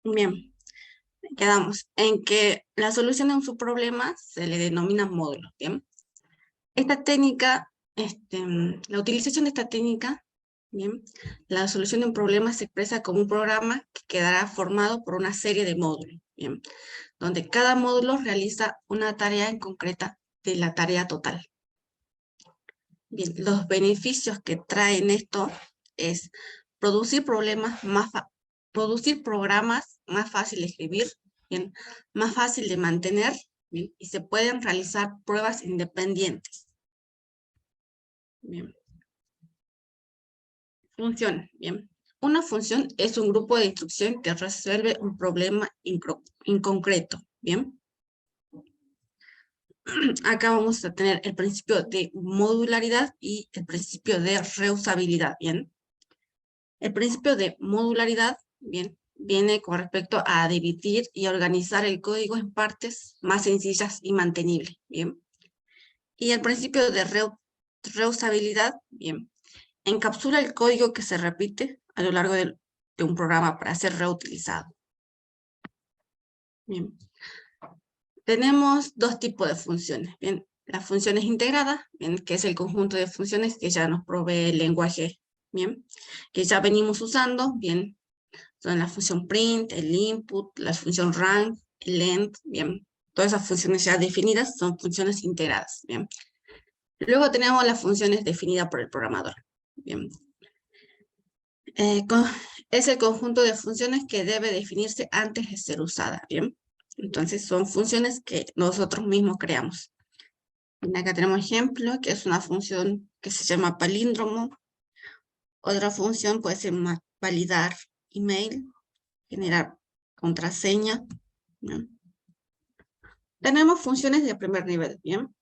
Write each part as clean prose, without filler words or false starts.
Bien, quedamos en que la solución de un subproblema se le denomina módulo, ¿bien? Esta técnica, la utilización de esta técnica, ¿bien? La solución de un problema se expresa como un programa que quedará formado por una serie de módulos, ¿bien? Donde cada módulo realiza una tarea en concreta de la tarea total. Bien, los beneficios que traen esto es producir producir programas más fácil de escribir, bien, más fácil de mantener, bien, y se pueden realizar pruebas independientes. Bien. Función, bien. Una función es un grupo de instrucción que resuelve un problema inconcreto, bien. Acá vamos a tener el principio de modularidad y el principio de reusabilidad, bien. El principio de modularidad, bien, viene con respecto a dividir y organizar el código en partes más sencillas y mantenibles, bien. Y el principio de reusabilidad, bien, encapsula el código que se repite a lo largo de un programa para ser reutilizado. Bien. Tenemos dos tipos de funciones, bien. Las funciones integradas, bien, que es el conjunto de funciones que ya nos provee el lenguaje, bien, que ya venimos usando, bien. Son la función print, el input, la función rank, el length, bien. Todas esas funciones ya definidas son funciones integradas, bien. Luego tenemos las funciones definidas por el programador, bien. Es el conjunto de funciones que debe definirse antes de ser usada, bien. Entonces son funciones que nosotros mismos creamos. Y acá tenemos ejemplo, que es una función que se llama palíndromo. Otra función puede ser validar email, generar contraseña, ¿bien? Tenemos funciones de primer nivel, ¿bien?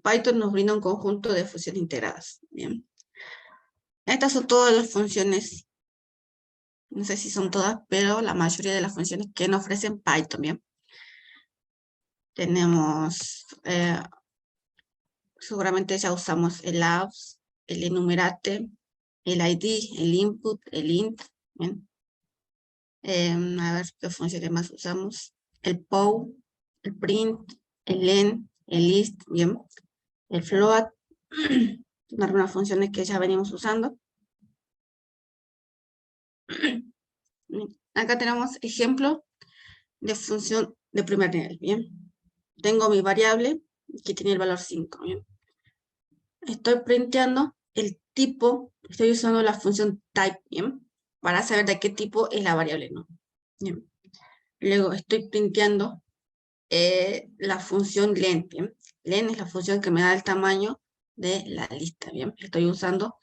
Python nos brinda un conjunto de funciones integradas, ¿bien? Estas son todas las funciones, no sé si son todas, pero la mayoría de las funciones que nos ofrecen Python, ¿bien? Tenemos, seguramente ya usamos el labs, el enumerate, el ID, el input, el int, ¿bien? A ver qué funciones más usamos. El pow, el print, el len, el list, ¿bien? El float, son algunas funciones que ya venimos usando. Acá tenemos ejemplo de función de primer nivel, ¿bien? Tengo mi variable que tiene el valor 5, ¿bien? Estoy printeando el tipo, estoy usando la función type, ¿bien? Para saber de qué tipo es la variable, ¿no? ¿Bien? Luego estoy printeando la función len, ¿bien? Len es la función que me da el tamaño de la lista, ¿bien? Estoy usando,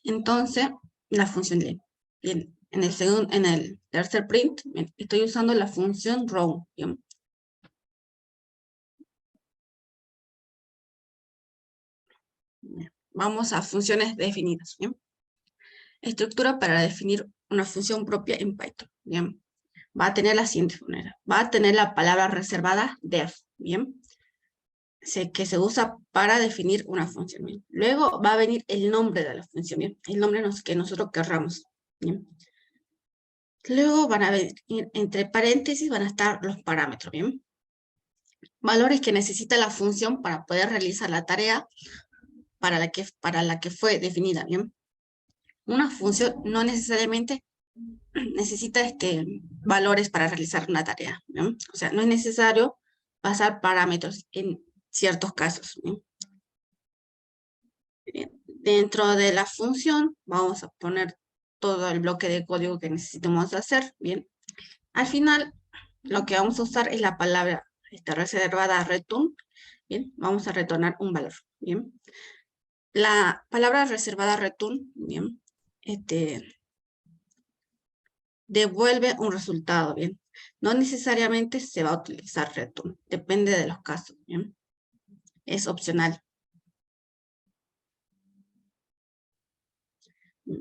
entonces, la función len. Bien, en el tercer print, bien, estoy usando la función row, ¿bien? Vamos a funciones definidas, ¿bien? Estructura para definir una función propia en Python, ¿bien? Va a tener la siguiente manera. Va a tener la palabra reservada def, ¿bien? Que se usa para definir una función, ¿bien? Luego va a venir el nombre de la función, ¿bien? El nombre que nosotros querramos, ¿bien? Luego van a venir, entre paréntesis, van a estar los parámetros, ¿bien? Valores que necesita la función para poder realizar la tarea para la que fue definida, ¿bien? Una función no necesariamente necesita valores para realizar una tarea, ¿no? O sea, no es necesario pasar parámetros en ciertos casos, ¿no? Dentro de la función vamos a poner todo el bloque de código que necesitemos hacer, ¿bien? Al final, lo que vamos a usar es la palabra reservada return, ¿bien? Vamos a retornar un valor, ¿bien? La palabra reservada return, ¿bien? Devuelve un resultado, ¿bien? No necesariamente se va a utilizar return, depende de los casos, ¿bien? Es opcional.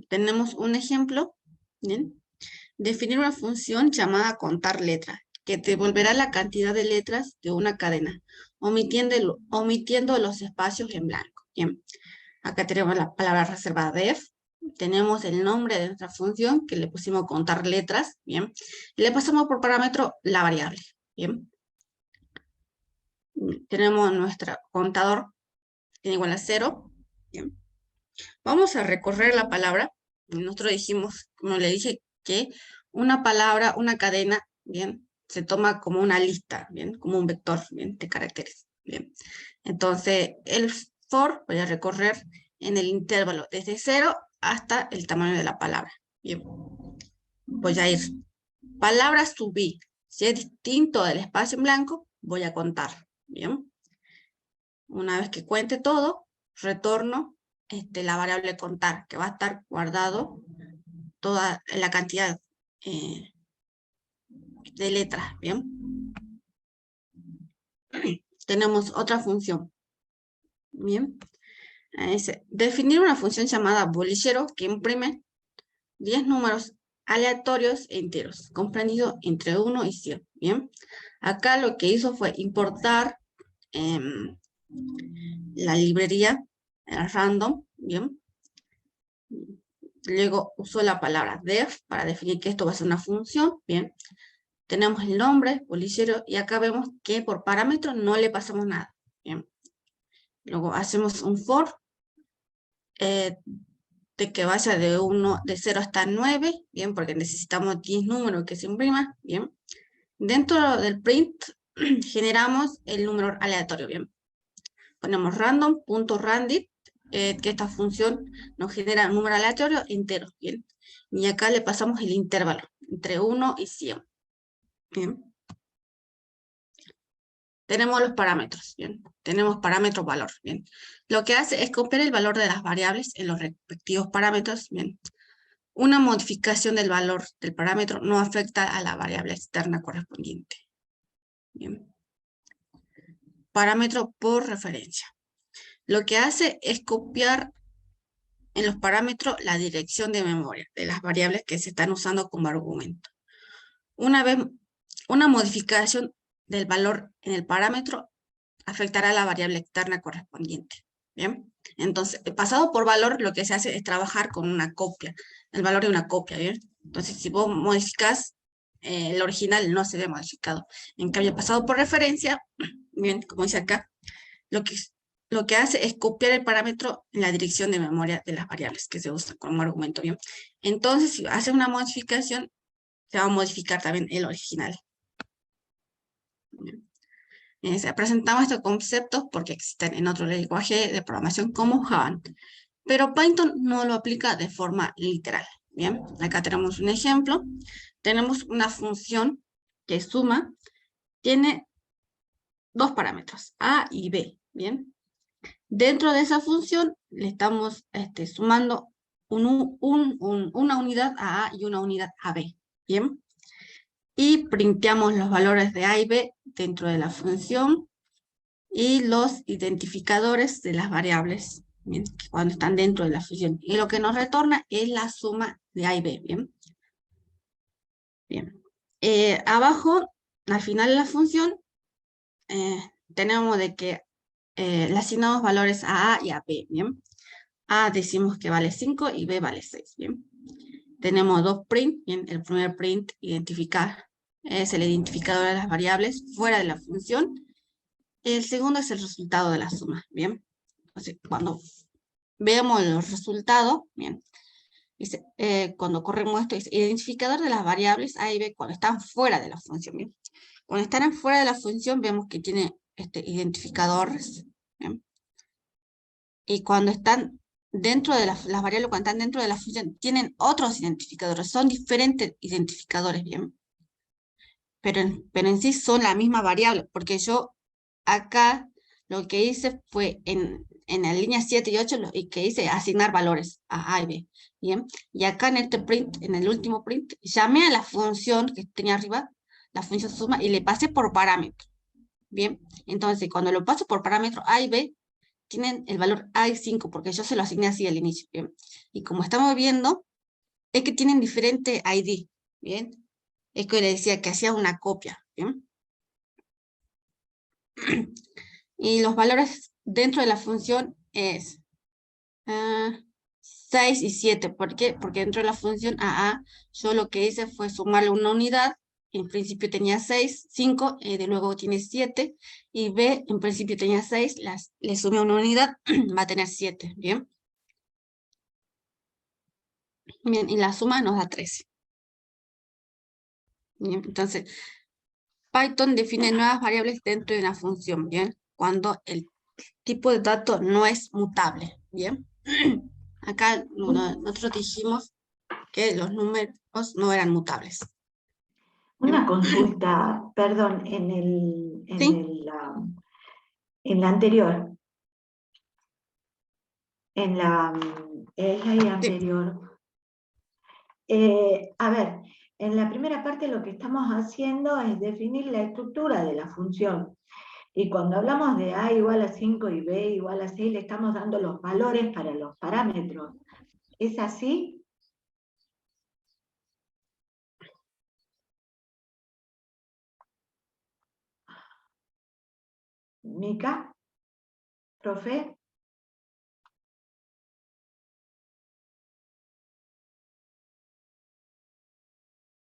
Tenemos un ejemplo, ¿bien? Definir una función llamada contar letras, que devolverá la cantidad de letras de una cadena, omitiendo los espacios en blanco, ¿bien? Acá tenemos la palabra reservada def, tenemos el nombre de nuestra función, que le pusimos contar letras, bien, y le pasamos por parámetro la variable, bien. Tenemos nuestro contador, que es igual a 0, bien. Vamos a recorrer la palabra. Nosotros dijimos, como le dije, que una palabra, una cadena, bien, se toma como una lista, bien, como un vector, bien, de caracteres, bien. Entonces, el for voy a recorrer en el intervalo desde 0 hasta el tamaño de la palabra, bien. Voy a ir palabras to be. Si es distinto del espacio en blanco, voy a contar, bien. Una vez que cuente todo, retorno la variable contar, que va a estar guardado toda la cantidad de letras, ¿bien? Tenemos otra función, ¿bien? Definir una función llamada bolillero que imprime 10 números aleatorios e enteros, comprendidos entre 1 y 100, ¿bien? Acá lo que hizo fue importar la librería random, ¿bien? Luego usó la palabra def para definir que esto va a ser una función, ¿bien? Tenemos el nombre, bolillero, y acá vemos que por parámetro no le pasamos nada, ¿bien? Luego hacemos un for, de que vaya de 0 hasta 9, ¿bien? Porque necesitamos 10 números que se impriman, ¿bien? Dentro del print generamos el número aleatorio, ¿bien? Ponemos random.randit, que esta función nos genera un número aleatorio entero, ¿bien? Y acá le pasamos el intervalo, entre 1 y 100, ¿bien? Tenemos los parámetros, ¿bien? Tenemos parámetro valor, ¿bien? Lo que hace es copiar el valor de las variables en los respectivos parámetros, ¿bien? Una modificación del valor del parámetro no afecta a la variable externa correspondiente, ¿bien? Parámetro por referencia. Lo que hace es copiar en los parámetros la dirección de memoria de las variables que se están usando como argumento. Una modificación del valor en el parámetro afectará a la variable externa correspondiente. ¿Bien? Entonces, pasado por valor, lo que se hace es trabajar con una copia, el valor de una copia, ¿bien? Entonces, si vos modificás, el original no se ve modificado. En cambio, pasado por referencia, bien, como dice acá, lo que hace es copiar el parámetro en la dirección de memoria de las variables que se usan como argumento, ¿bien? Entonces, si hace una modificación, se va a modificar también el original. ¿Bien? Presentamos estos conceptos porque existen en otro lenguaje de programación como Java, pero Python no lo aplica de forma literal. Bien, acá tenemos un ejemplo. Tenemos una función que suma, tiene dos parámetros, A y B. Bien, dentro de esa función le estamos sumando una unidad a A y una unidad a B. Bien, y printeamos los valores de A y B dentro de la función y los identificadores de las variables, ¿bien? Cuando están dentro de la función. Y lo que nos retorna es la suma de A y B, ¿bien? Bien. Abajo, al final de la función, tenemos de que le asignamos valores a A y a B, ¿bien? A decimos que vale 5 y B vale 6, ¿bien? Tenemos dos print, ¿bien? El primer print es el identificador de las variables fuera de la función. El segundo es el resultado de la suma, ¿bien? Entonces, cuando vemos los resultados, bien, dice, cuando corremos esto, dice, identificador de las variables A y B cuando están fuera de la función, ¿bien? Cuando están fuera de la función, vemos que tiene identificadores, ¿bien? Y cuando están dentro de las variables, cuando están dentro de la función, tienen otros identificadores, son diferentes identificadores, ¿bien? Pero en sí son la misma variable, porque yo acá lo que hice fue en la línea 7 y 8, y que hice asignar valores a A y B, ¿bien? Y acá en este print, en el último print, llamé a la función que tenía arriba, la función suma, y le pasé por parámetro, ¿bien? Entonces, cuando lo paso por parámetro A y B, tienen el valor A y 5, porque yo se lo asigné así al inicio, ¿bien? Y como estamos viendo, es que tienen diferente ID, ¿bien? Es que le decía que hacía una copia, ¿bien? Y los valores dentro de la función es 6 y 7. ¿Por qué? Porque dentro de la función AA, yo lo que hice fue sumarle una unidad. En principio tenía 6, 5, de luego tiene 7. Y B, en principio tenía 6, le sumé una unidad, va a tener 7. ¿Bien? Bien, y la suma nos da 13. Bien, entonces, Python define nuevas variables dentro de una función, ¿bien? Cuando el tipo de dato no es mutable, ¿bien? Acá nosotros dijimos que los números no eran mutables. Una ¿Bien? consulta, perdón, ¿Sí? en la anterior, en la slide Sí. anterior. A ver, en la primera parte lo que estamos haciendo es definir la estructura de la función. Y cuando hablamos de A igual a 5 y B igual a 6, le estamos dando los valores para los parámetros. ¿Es así? ¿Mica? ¿Profe?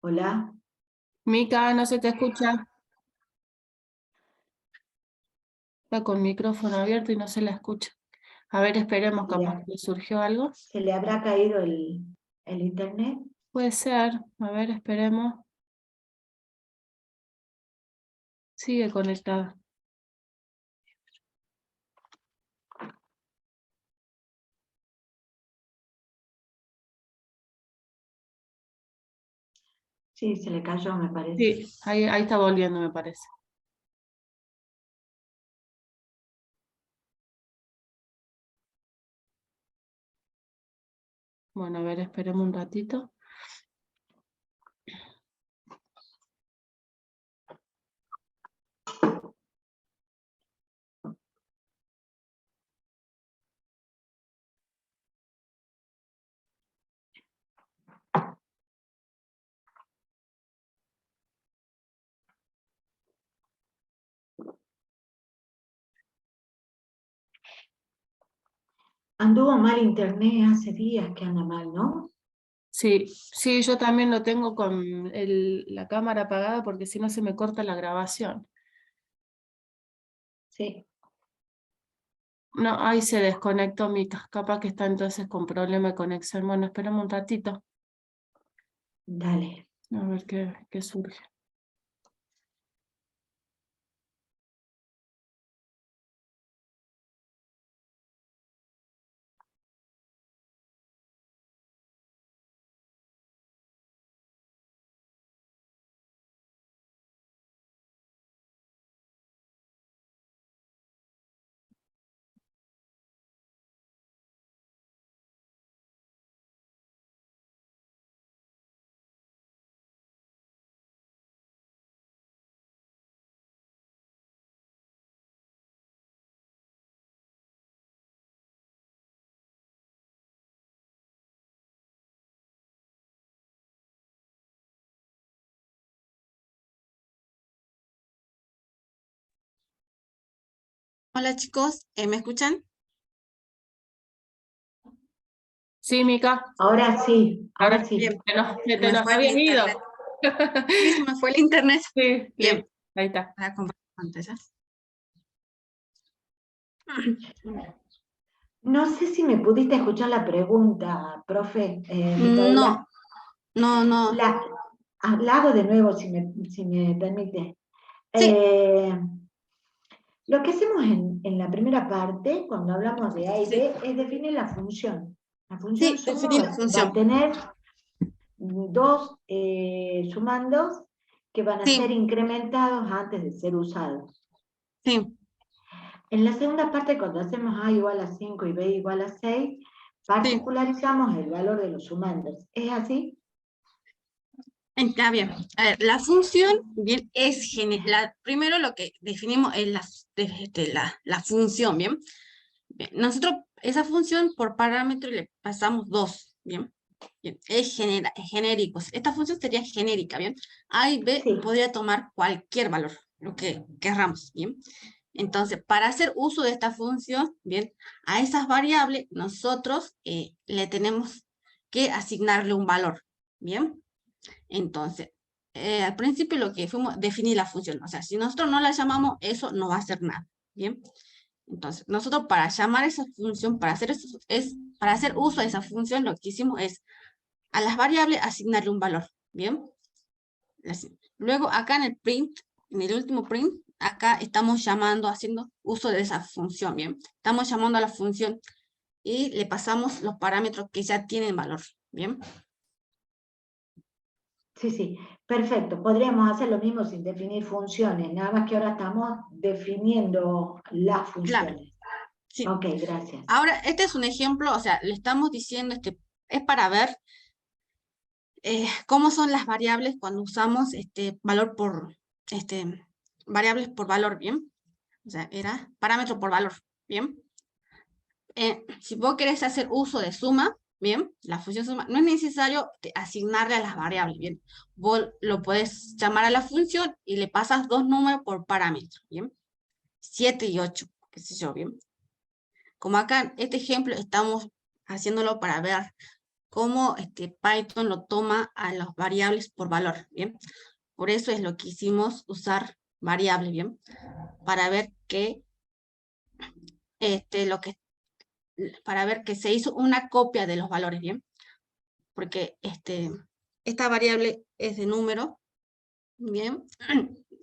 ¿Hola? Mica, no se te escucha. Está con micrófono abierto y no se la escucha. A ver, esperemos, capaz que le surgió algo. ¿Se le habrá caído el internet? Puede ser. A ver, esperemos. Sigue conectada. Sí, se le cayó, me parece. Sí, ahí está volviendo, me parece. Bueno, a ver, esperemos un ratito. Anduvo mal internet hace días que anda mal, ¿no? Sí, sí, yo también lo tengo con la cámara apagada porque si no se me corta la grabación. Sí. No, ahí se desconectó Mica. Capaz que está entonces con problema de conexión. Bueno, esperemos un ratito. Dale. A ver qué surge. Hola chicos, ¿me escuchan? Sí, Mica. Ahora sí, Ahora ahora sí. Bien, te me nos fue el habías ido. internet. Sí, se me fue el internet. Sí, Bien, listo. Ahí está. voy a compartir pantalla. No sé si me pudiste escuchar la pregunta, profe, Micaela. No, no. La hago de nuevo, si me permite. Sí, Lo que hacemos en la primera parte, cuando hablamos de A y sí, B, es definir la función. La función sí, suma definí la va a función. tener dos sumandos que van a ser Sí, incrementados antes de ser usados. sí. En la segunda parte, cuando hacemos A igual a 5 y B igual a 6, Sí, particularizamos el valor de los sumandos. ¿Es así? está bien. A ver, la función bien es primero lo que definimos es la función, ¿bien? Bien, nosotros esa función por parámetro le pasamos 2, ¿bien? Bien, es genérico. Esta función sería genérica, ¿bien? A y B Sí. podría tomar cualquier valor, lo que querramos, ¿bien? Entonces, para hacer uso de esta función, bien, a esas variables nosotros le tenemos que asignarle un valor, bien. Entonces, al principio lo que fuimos, definir la función. O sea, si nosotros no la llamamos, eso no va a hacer nada, bien. Entonces, nosotros para llamar esa función, para hacer uso de esa función, lo que hicimos es a las variables asignarle un valor, bien. Luego acá en el print, en el último print, acá estamos llamando, haciendo uso de esa función, bien. Estamos llamando a la función y le pasamos los parámetros que ya tienen valor, bien. Sí, sí, perfecto. Podríamos hacer lo mismo sin definir funciones, nada más que ahora estamos definiendo las Claro, funciones. sí. Ok, gracias. Ahora, este es un ejemplo, o sea, le estamos diciendo, es para ver cómo son las variables cuando usamos variables por valor, ¿bien? O sea, era parámetro por valor, ¿bien? Si vos querés hacer uso de suma, ¿bien? La función suma, no es necesario asignarle a las variables, ¿bien? Vos lo podés llamar a la función y le pasas 2 números por parámetro, ¿bien? 7 y 8, qué sé yo, ¿bien? Como acá en este ejemplo estamos haciéndolo para ver cómo Python lo toma a las variables por valor, ¿bien? Por eso es lo que hicimos usar variables, ¿bien? Para ver para ver que se hizo una copia de los valores, ¿bien? Porque esta variable es de número, ¿bien?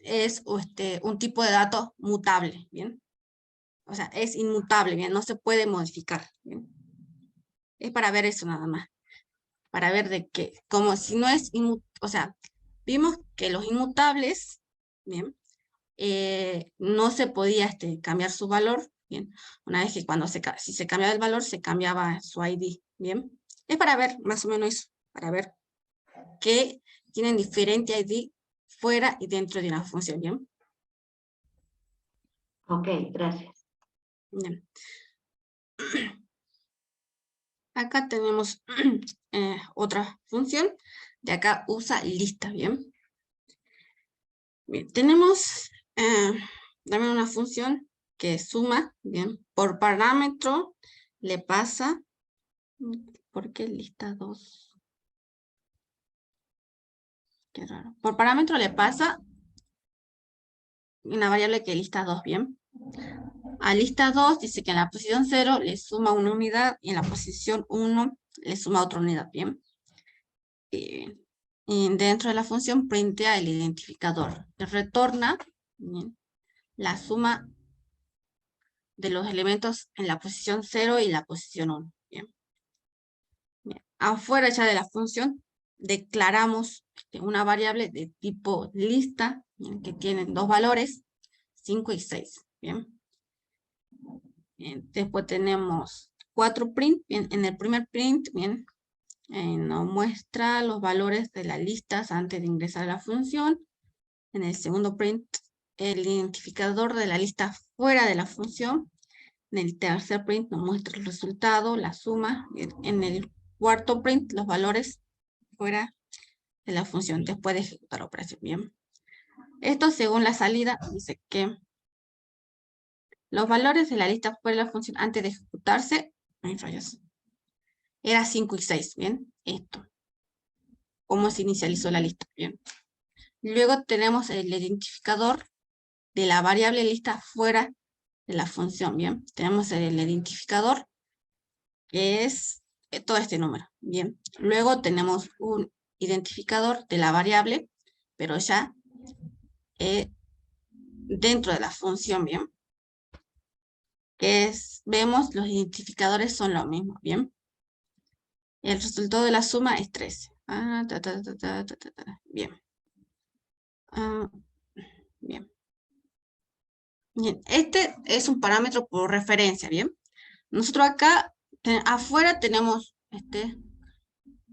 Es un tipo de dato mutable, ¿bien? O sea, es inmutable, ¿bien? No se puede modificar, ¿bien? Es para ver eso nada más. Para ver de que, como si no es o sea, vimos que los inmutables, ¿bien? No se podía cambiar su valor, ¿bien? Una vez que si se cambiaba el valor, se cambiaba su ID, ¿bien? Es para ver más o menos eso, para ver que tienen diferente ID fuera y dentro de una función, ¿bien? Ok, gracias. Bien. Acá tenemos otra función, de acá usa lista, ¿bien? Bien, tenemos también una función que suma, bien, por parámetro le pasa, ¿por qué lista 2? Qué raro. Por parámetro le pasa una variable que lista 2, bien. A lista 2 dice que en la posición 0 le suma una unidad y en la posición 1 le suma otra unidad, bien. Y dentro de la función printea el identificador. Le retorna, bien, la suma de los elementos en la posición 0 y la posición 1. Bien. Bien. Afuera ya de la función declaramos una variable de tipo lista, bien, que tiene dos valores, 5 y 6. Bien. Bien. Después tenemos 4 print. Bien. En el primer print, bien, nos muestra los valores de las listas antes de ingresar a la función. En el segundo print, el identificador de la lista fuera de la función. En el tercer print nos muestra el resultado, la suma. En el cuarto print, los valores fuera de la función después de ejecutar la operación. Bien. Esto según la salida dice que los valores de la lista fuera de la función antes de ejecutarse, no hay fallos, era 5 y 6. Bien. Esto. Cómo se inicializó la lista. Bien. Luego tenemos el identificador de la variable lista fuera de la función. Bien. Tenemos el identificador que es todo este número, bien. Luego tenemos un identificador de la variable, pero ya dentro de la función, bien. Vemos los identificadores son lo mismo, bien. El resultado de la suma es 13. Bien. Bien. Bien, este es un parámetro por referencia, bien. Nosotros acá, afuera tenemos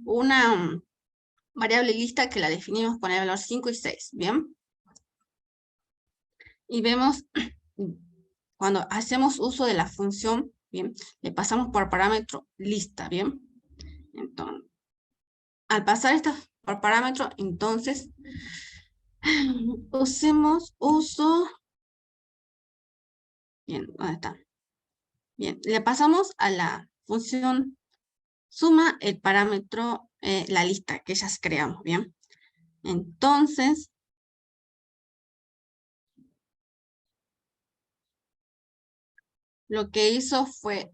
una variable lista que la definimos con el valor 5 y 6, ¿bien? Y vemos, cuando hacemos uso de la función, ¿bien? Le pasamos por parámetro lista, ¿bien? Entonces, al pasar esta por parámetro, entonces, hacemos uso Bien, ¿dónde está? Bien, le pasamos a la función suma el parámetro, la lista que ya creamos, ¿bien? Entonces, lo que hizo fue,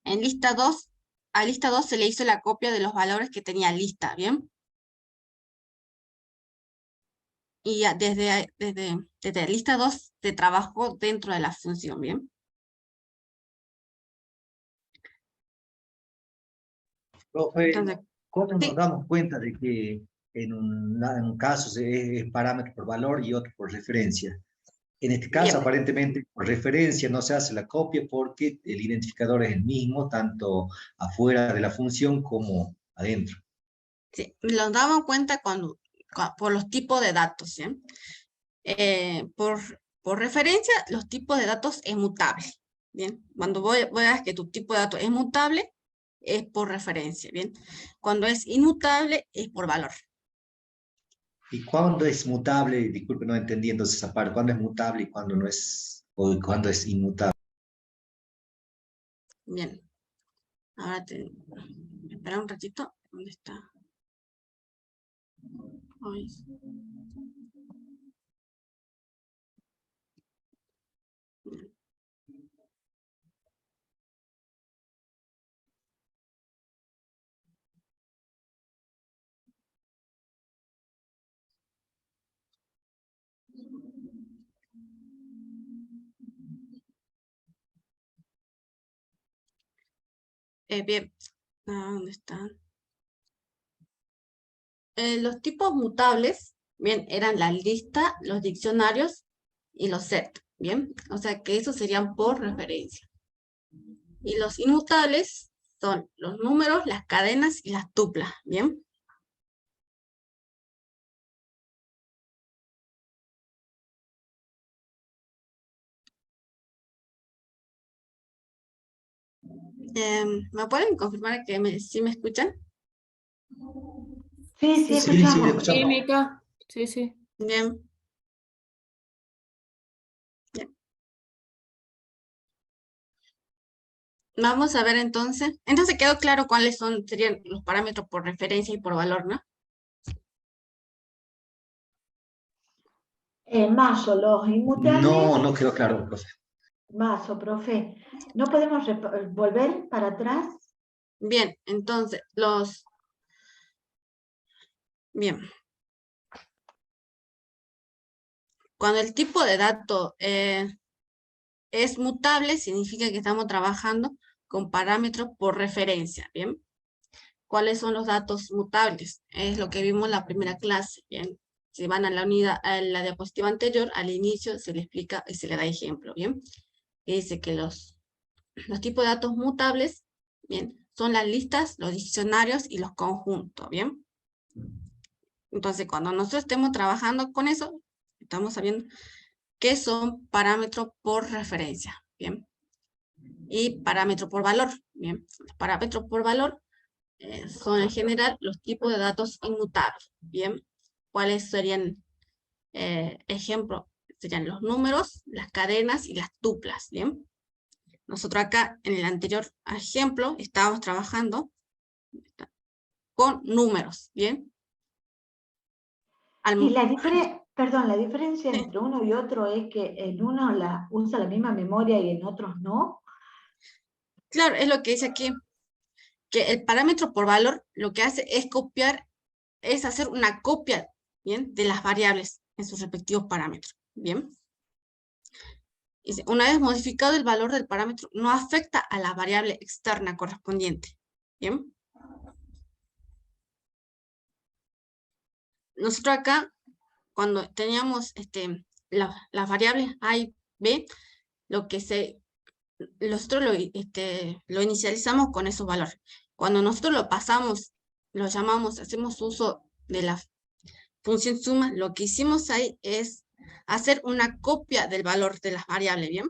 en lista 2, a lista 2 se le hizo la copia de los valores que tenía lista, ¿bien? Y ya desde lista 2 se trabajó dentro de la función, ¿bien? Profe, Entonces, ¿cómo nos sí, damos cuenta de que en un caso es parámetro por valor y otro por referencia? En este caso, bien. aparentemente, por referencia no se hace la copia porque el identificador es el mismo, tanto afuera de la función como adentro. Sí, nos damos cuenta por los tipos de datos, ¿sí? Por referencia, los tipos de datos es mutable, ¿bien? Cuando veas que tu tipo de datos es mutable, es por referencia, ¿bien? Cuando es inmutable, es por valor. ¿Y cuándo es mutable? Disculpe, no entendí entonces esa parte. ¿Cuándo es mutable y cuándo no es, o cuándo es inmutable? Bien, ahora espera un ratito, ¿dónde está? Ay. Bien, ¿dónde están? Los tipos mutables, bien, eran la lista, los diccionarios y los set, bien. O sea que esos serían por referencia. Y los inmutables son los números, las cadenas y las tuplas, bien. ¿Me pueden confirmar que sí me escuchan? Sí, sí, Sí, sí, le escuchamos. escuchamos. Química, sí, sí. Bien. Bien. Vamos a ver entonces. Entonces quedó claro cuáles serían los parámetros por referencia y por valor, ¿no? Mazo, los inmutables, No, no quedó claro, profe. Mazo, profe. ¿No podemos volver para atrás? Bien, entonces, bien. Cuando el tipo de dato es mutable, significa que estamos trabajando con parámetros por referencia, ¿bien? ¿Cuáles son los datos mutables? Es lo que vimos en la primera clase, ¿bien? Si van a la unidad, a la diapositiva anterior, al inicio se le explica y se le da ejemplo, ¿bien? Y dice que los tipos de datos mutables, ¿bien? Son las listas, los diccionarios y los conjuntos, ¿bien? Entonces, cuando nosotros estemos trabajando con eso, estamos sabiendo que son parámetros por referencia, ¿bien? Y parámetros por valor, ¿bien? Los parámetros por valor son en general los tipos de datos inmutables, ¿bien? ¿Cuáles serían ejemplos? Serían los números, las cadenas y las tuplas, ¿bien? Nosotros acá, en el anterior ejemplo, estábamos trabajando con números, ¿bien? Y perdón, la diferencia Sí, entre uno y otro es que en uno usa la misma memoria y en otros no. claro, es lo que dice aquí, que el parámetro por valor lo que hace es es hacer una copia, ¿bien? De las variables en sus respectivos parámetros, ¿bien? Dice, una vez modificado el valor del parámetro, no afecta a la variable externa correspondiente, ¿bien? Nosotros acá, cuando teníamos las variables A y B, nosotros lo inicializamos con esos valores. Cuando nosotros lo pasamos, lo llamamos, hacemos uso de la función suma, lo que hicimos ahí es hacer una copia del valor de las variables, ¿bien?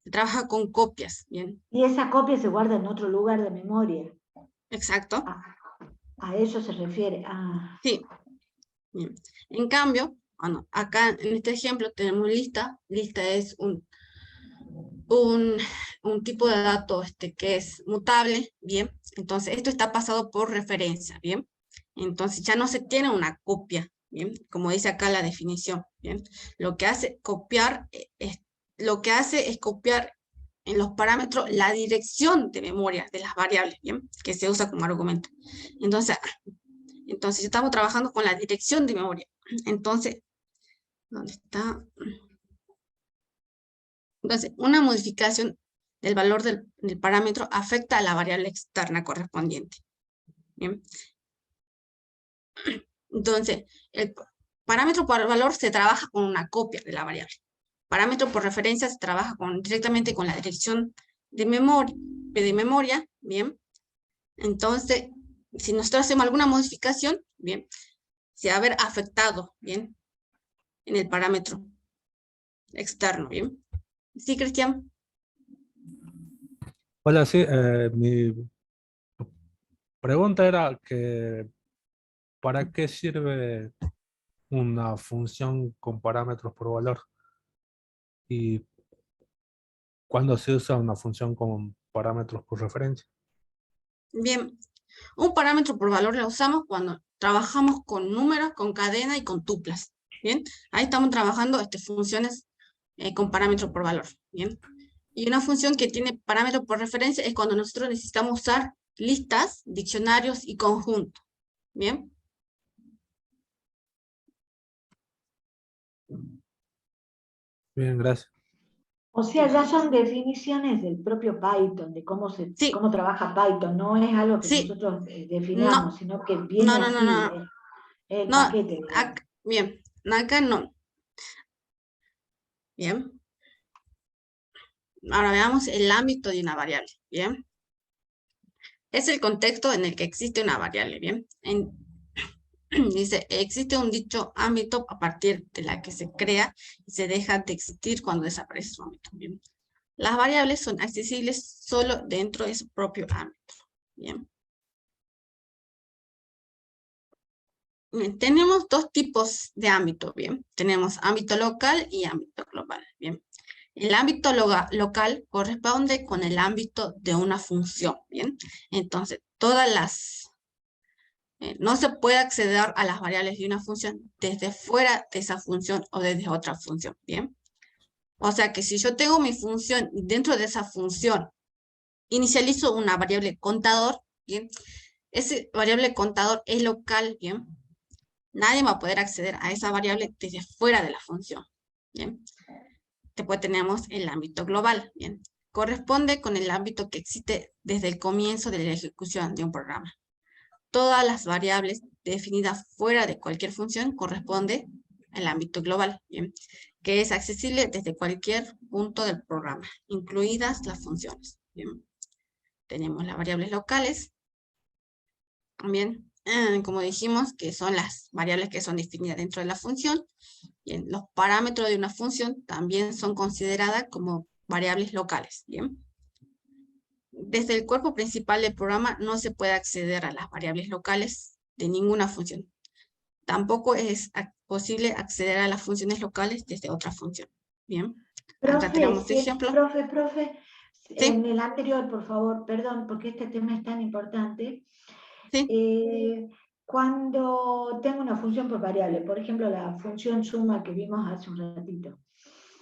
Se trabaja con copias, ¿bien? Y esa copia se guarda en otro lugar de memoria. Exacto. A eso se refiere. Ah. Sí, bien. En cambio, acá en este ejemplo tenemos lista. Lista es un tipo de dato que es mutable, ¿bien? Entonces, esto está pasado por referencia, ¿bien? Entonces, ya no se tiene una copia, ¿bien? Como dice acá la definición, ¿bien? Lo que hace es copiar en los parámetros la dirección de memoria de las variables, ¿bien? Que se usa como argumento. Entonces estamos trabajando con la dirección de memoria. Entonces, ¿dónde está? Entonces, una modificación del valor del parámetro afecta a la variable externa correspondiente. ¿Bien? Entonces, el parámetro por valor se trabaja con una copia de la variable. Parámetro por referencia se trabaja directamente con la dirección de memoria, ¿bien? Entonces, si nosotros hacemos alguna modificación, ¿bien? Se va a ver afectado, ¿bien? En el parámetro externo, ¿bien? ¿Sí, Cristian? Hola, sí, mi pregunta era que ¿para qué sirve una función con parámetros por valor? ¿Y cuándo se usa una función con parámetros por referencia? Bien, un parámetro por valor lo usamos cuando trabajamos con números, con cadena y con tuplas. Bien, ahí estamos trabajando funciones con parámetro por valor. Bien, y una función que tiene parámetro por referencia es cuando nosotros necesitamos usar listas, diccionarios y conjuntos. Bien. Bien, gracias. O sea, ya son definiciones del propio Python, de Sí, cómo trabaja Python, no es algo que sí, nosotros definamos, no, sino que no, viene no, no, así, no, es el no, paquete, digamos. bien, acá no. Bien. Ahora veamos el ámbito de una variable. Bien. Es el contexto en el que existe una variable. Bien. Dice, existe un dicho ámbito a partir de la que se crea y se deja de existir cuando desaparece su ámbito. Bien. Las variables son accesibles solo dentro de su propio ámbito. Bien. Bien, tenemos dos tipos de ámbito. Bien. Tenemos ámbito local y ámbito global. Bien. El ámbito local corresponde con el ámbito de una función. Bien. Entonces, no se puede acceder a las variables de una función desde fuera de esa función o desde otra función, ¿bien? O sea que si yo tengo mi función y dentro de esa función inicializo una variable contador, ¿bien? Ese variable contador es local, ¿bien? Nadie va a poder acceder a esa variable desde fuera de la función, ¿bien? Después tenemos el ámbito global, ¿bien? Corresponde con el ámbito que existe desde el comienzo de la ejecución de un programa. Todas las variables definidas fuera de cualquier función corresponde al ámbito global, ¿bien? Que es accesible desde cualquier punto del programa, incluidas las funciones. ¿Bien? Tenemos las variables locales, bien, como dijimos, que son las variables que son definidas dentro de la función. Bien, los parámetros de una función también son consideradas como variables locales. Bien. Desde el cuerpo principal del programa no se puede acceder a las variables locales de ninguna función. Tampoco es posible acceder a las funciones locales desde otra función. Bien, acá tenemos ejemplos. Profe, Sí, en el anterior, por favor, perdón, porque este tema es tan importante. sí, Cuando tengo una función por variable, por ejemplo, la función suma que vimos hace un ratito,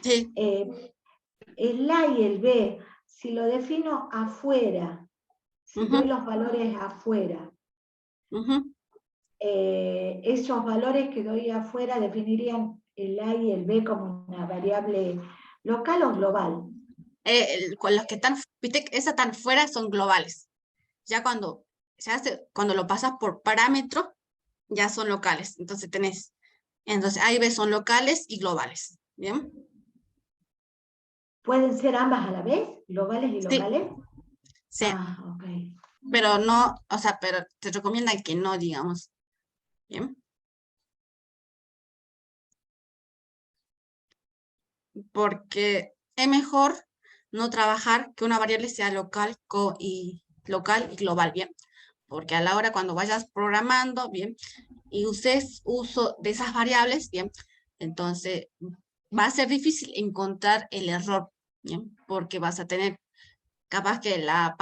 sí. el A y el B, si lo defino afuera, si doy Ujú, los valores afuera, ujú. esos valores que doy afuera definirían el A y el B como una variable local o global. Con los que están, viste, esas están fuera son globales. Ya cuando lo pasas por parámetro, ya son locales. Entonces A y B son locales y globales. Bien. ¿Pueden ser ambas a la vez, globales y Sí, locales? sí. Ok. Pero no, o sea, pero te recomienda que no, digamos. Bien. Porque es mejor no trabajar que una variable sea local y global, bien. Porque a la hora cuando vayas programando, bien, y uses uso de esas variables, bien, Entonces, va a ser difícil encontrar el error, ¿bien? Porque vas a tener capaz que la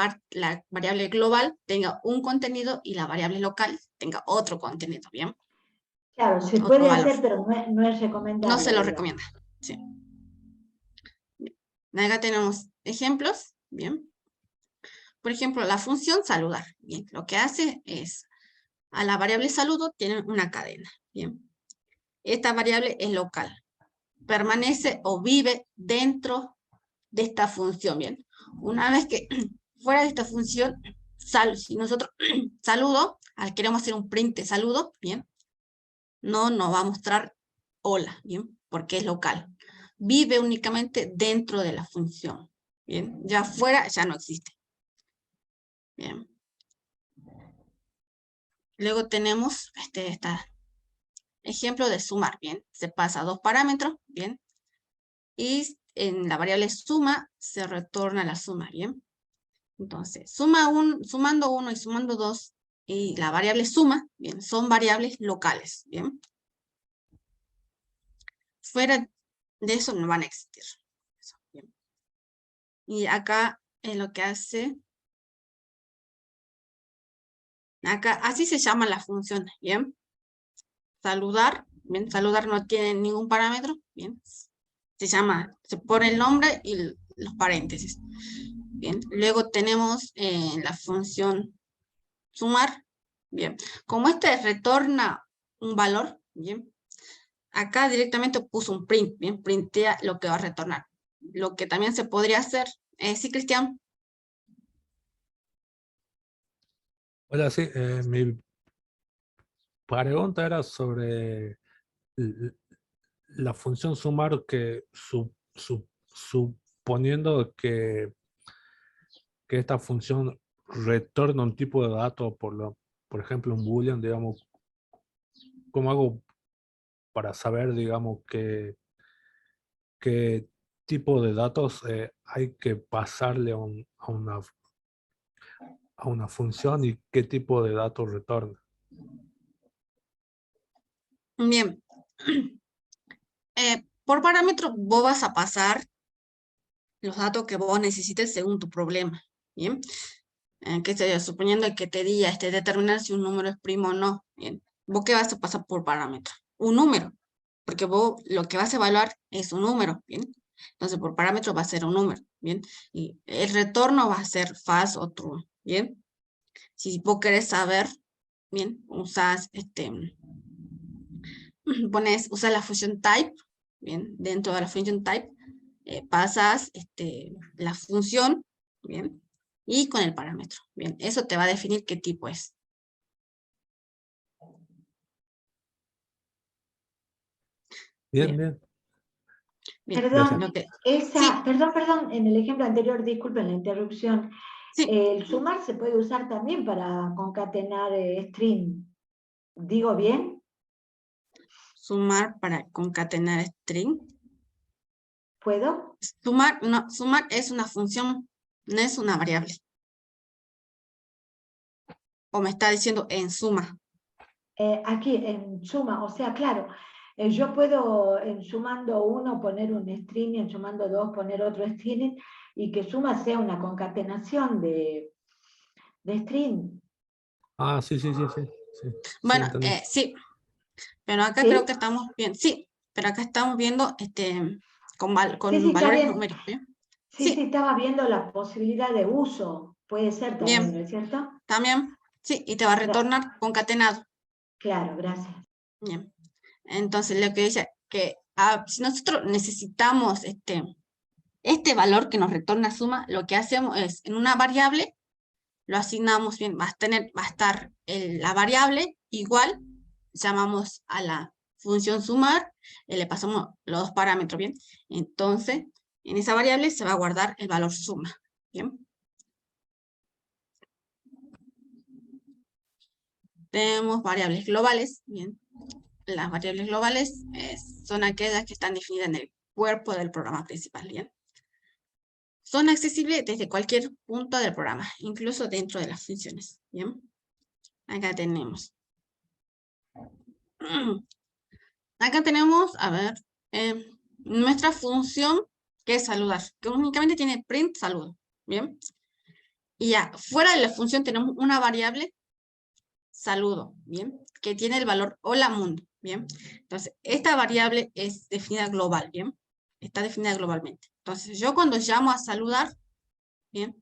variable global tenga un contenido y la variable local tenga otro contenido, ¿bien? Claro, se Otro puede valor. hacer, pero no es recomendable. No se lo digamos. recomienda, sí. Bien. Acá tenemos ejemplos, ¿bien? Por ejemplo, la función saludar, ¿bien? Lo que hace es, a la variable saludo tiene una cadena, ¿bien? Esta variable es local, permanece o vive dentro de esta función, ¿bien? Una vez que fuera de esta función, si nosotros saludo, queremos hacer un print de saludo, ¿bien? No nos va a mostrar hola, ¿bien? Porque es local. Vive únicamente dentro de la función, ¿bien? Ya fuera ya no existe. Bien. Luego tenemos ejemplo de sumar, ¿bien? Se pasa a 2 parámetros, ¿bien? Y en la variable suma se retorna la suma, ¿bien? Entonces, sumando 1 y sumando 2 y la variable suma, ¿bien? Son variables locales, ¿bien? Fuera de eso no van a existir. ¿Bien? Y acá lo que hace, acá así se llama la función, ¿bien? Saludar, ¿bien? Saludar no tiene ningún parámetro, ¿bien? Se pone el nombre y los paréntesis. Bien, luego tenemos la función sumar. Bien, como retorna un valor, bien, acá directamente puso un print, bien, printea lo que va a retornar. Lo que también se podría hacer, sí, Cristian. Hola, sí, mi pregunta era sobre la función sumar que suponiendo que esta función retorna un tipo de dato, por ejemplo, un boolean, digamos, ¿cómo hago para saber, digamos, qué tipo de datos hay que pasarle a una función y qué tipo de datos retorna? Bien. Por parámetro, vos vas a pasar los datos que vos necesites según tu problema. Bien. ¿Qué sería? Suponiendo que te diga determinar si un número es primo o no. Bien. ¿Vos qué vas a pasar por parámetro? Un número. Porque vos lo que vas a evaluar es un número. Bien. Entonces, por parámetro va a ser un número. Bien. Y el retorno va a ser false o true. Bien. Si vos querés saber, bien, usas usa la función type, bien, dentro de la función type, pasas la función, bien, y con el parámetro, bien, eso te va a definir qué tipo es. Bien, Bien, bien, bien, Perdón, gracias. sí, perdón, en el ejemplo anterior, disculpen la interrupción, sí, el sumar se puede usar también para concatenar string. ¿Digo bien? sumar para concatenar string. ¿Puedo? Sumar, no, sumar es una función, no es una variable. O me está diciendo en suma. Aquí en suma, o sea, claro, yo puedo en sumando 1 poner un string, en sumando 2 poner otro string, y que suma sea una concatenación de string. Ah, sí, sí, sí, sí, sí, sí, Bueno, entendí. sí, pero acá creo ¿Sí? que estamos bien, sí, pero acá estamos viendo Sí, sí, con está valores bien. numéricos, ¿bien? Sí, sí, Sí, estaba viendo la posibilidad de uso. Puede ser también, ¿no bien, es cierto? también, sí, y te va a retornar concatenado, Claro, gracias. bien. Entonces, lo que dice que si nosotros necesitamos este valor que nos retorna suma, lo que hacemos es, en una variable, lo asignamos bien, va a estar la variable igual, llamamos a la función sumar, le pasamos los dos parámetros, bien. Entonces, en esa variable se va a guardar el valor suma, bien. Tenemos variables globales, bien. Las variables globales son aquellas que están definidas en el cuerpo del programa principal, bien. Son accesibles desde cualquier punto del programa, incluso dentro de las funciones, bien. Acá tenemos Acá tenemos, a ver, nuestra función que es saludar, que únicamente tiene print saludo, ¿bien? Y ya, fuera de la función tenemos una variable saludo, ¿bien? Que tiene el valor hola mundo, ¿bien? Entonces, esta variable es definida global, ¿bien? Está definida globalmente. Entonces, yo cuando llamo a saludar, ¿bien?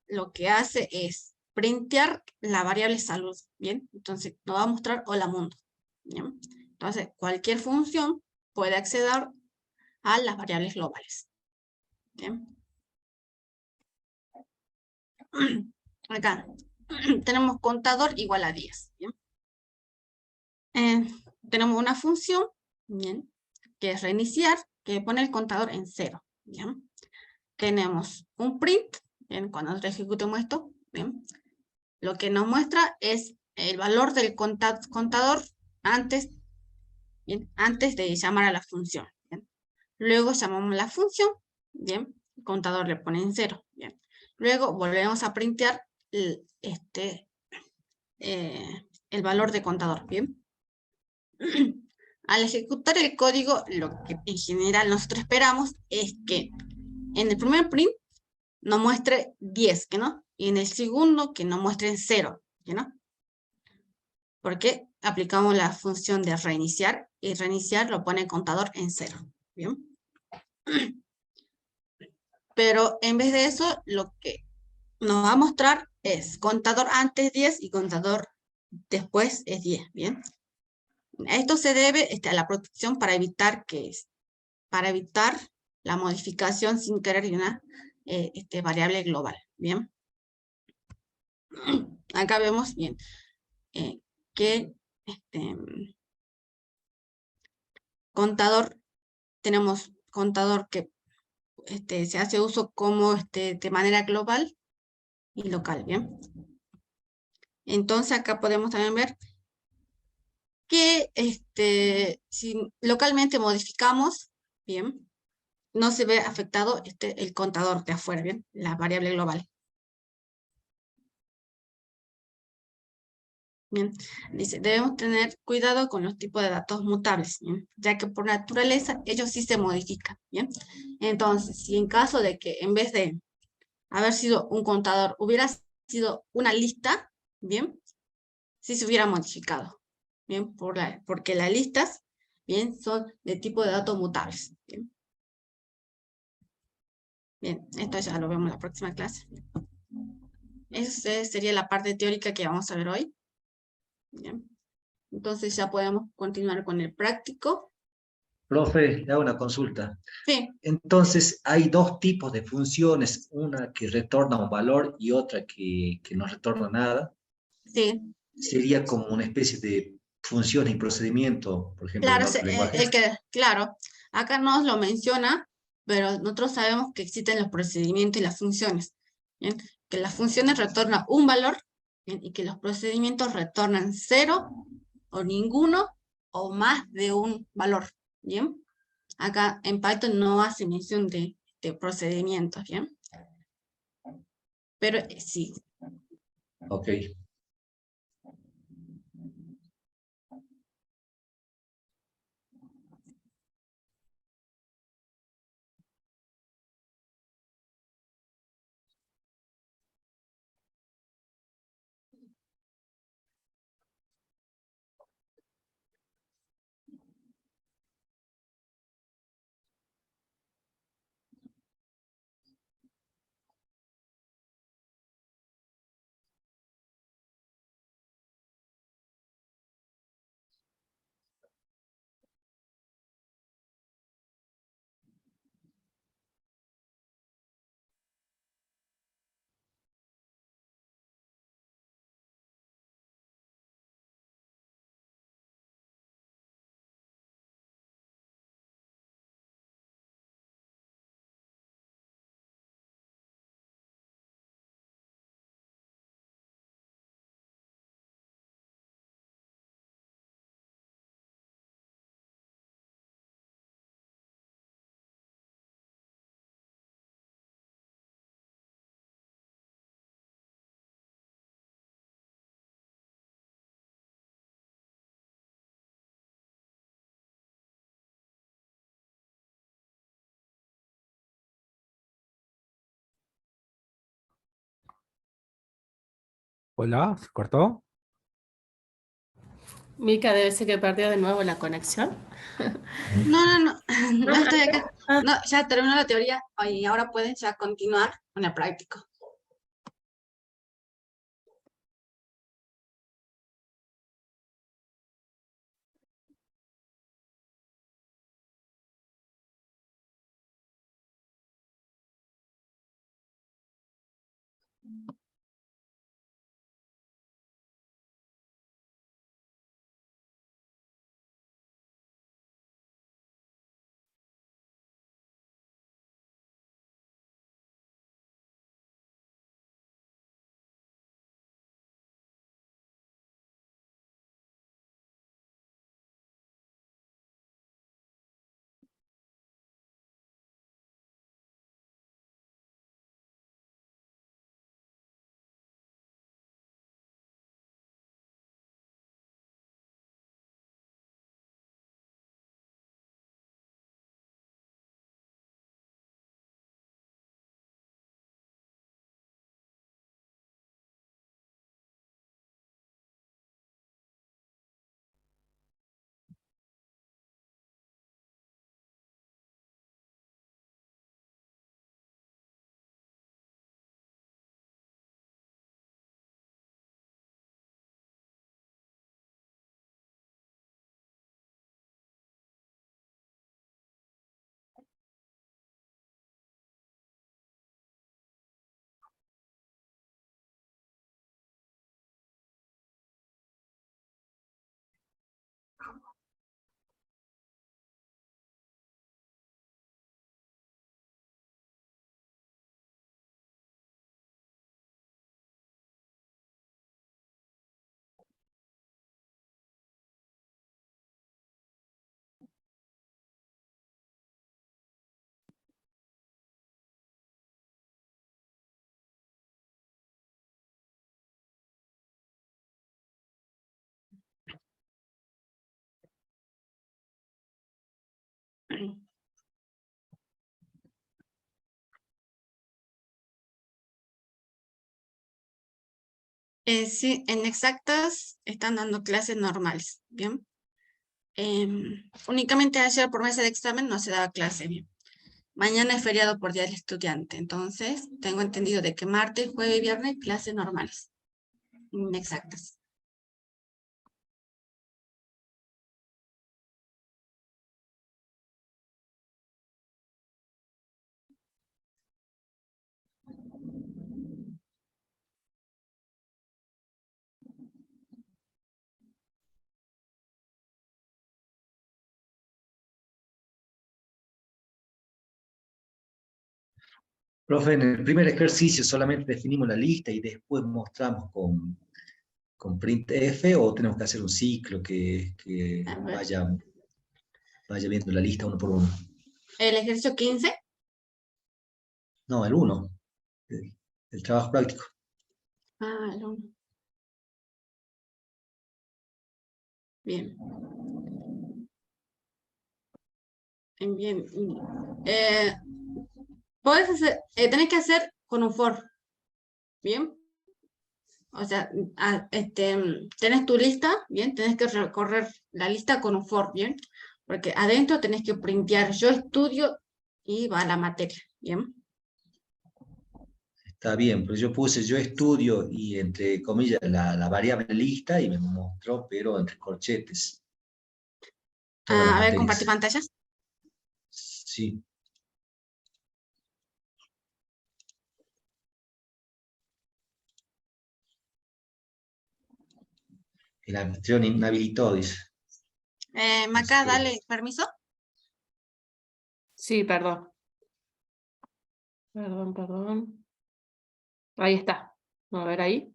Lo que hace es printear la variable salud, ¿bien? Entonces, nos va a mostrar hola mundo, ¿bien? Entonces, cualquier función puede acceder a las variables globales, ¿bien? Acá tenemos contador igual a 10, ¿bien? Tenemos una función, ¿bien? Que es reiniciar, que pone el contador en 0, ¿bien? Tenemos un print, ¿bien? Cuando nosotros ejecutemos esto, ¿bien? Lo que nos muestra es el valor del contador antes, ¿bien? Antes de llamar a la función, ¿bien? Luego llamamos la función, ¿bien? El contador le pone en 0, ¿bien? Luego volvemos a printear el valor de contador, ¿bien? Al ejecutar el código, lo que en general nosotros esperamos es que en el primer print nos muestre 10, ¿que no? Y en el segundo que nos muestre 0, ¿que no? Porque aplicamos la función de reiniciar y reiniciar lo pone el contador en 0, ¿bien? Pero en vez de eso, lo que nos va a mostrar es contador antes 10 y contador después es 10, ¿bien? Esto se debe a la protección para evitar la modificación sin querer de una variable global, ¿bien? Acá vemos bien que tenemos contador que se hace uso como de manera global y local, ¿bien? Entonces acá podemos también ver que si localmente modificamos, ¿bien? No se ve afectado el contador de afuera, ¿bien? La variable global. Bien, dice, debemos tener cuidado con los tipos de datos mutables, ¿bien? Ya que por naturaleza ellos sí se modifican, ¿bien? Entonces, si en caso de que en vez de haber sido un contador hubiera sido una lista, ¿bien? Sí se hubiera modificado, ¿bien? Porque las listas, ¿bien? Son de tipo de datos mutables, ¿bien? Bien, esto ya lo vemos en la próxima clase. Esa sería la parte teórica que vamos a ver hoy. Bien. Entonces ya podemos continuar con el práctico. Profe, le hago una consulta. Sí, Entonces, hay dos tipos de funciones, una que retorna un valor y otra que no retorna nada. sí, Sería como una especie de función y procedimiento, por ejemplo, en claro, otros lenguajes. claro, acá nos lo menciona, pero nosotros sabemos que existen los procedimientos y las funciones, ¿bien? Que las funciones retornan un valor, ¿bien? Y que los procedimientos retornan 0 o ninguno o más de un valor, ¿bien? Acá en Python no hace mención de procedimientos, ¿bien? Pero sí, Ok. Hola, ¿se cortó? Mica debe ser que perdió de nuevo la conexión. No, no estoy acá. Ah, No, ya terminó la teoría y ahora pueden ya continuar con el práctico. Sí, en exactas están dando clases normales, ¿bien? Únicamente ayer por mesa de examen no se daba clase, ¿bien? Mañana es feriado por Día del Estudiante, entonces tengo entendido de que martes, jueves y viernes clases normales, exactas. Profe, en el primer ejercicio solamente definimos la lista y después mostramos con printf, o tenemos que hacer un ciclo que A ver, vaya viendo la lista uno por uno. el ejercicio 15, No, el uno, el trabajo práctico. el 1. Bien. Bien. Puedes hacer, tenés que hacer con un for, ¿bien? O sea, tenés tu lista, ¿bien? Tenés que recorrer la lista con un for, ¿bien? Porque adentro tenés que printear yo estudio y va la materia, ¿bien? Está bien, pero yo puse yo estudio y entre comillas la variable lista y me mostró, pero entre corchetes, todas las A ver, compartir materias. pantallas. Sí. El anfitrión inhabilitó, dice. No sé Maca, qué. dale permiso. sí, perdón. Perdón. Ahí está. A ver ahí.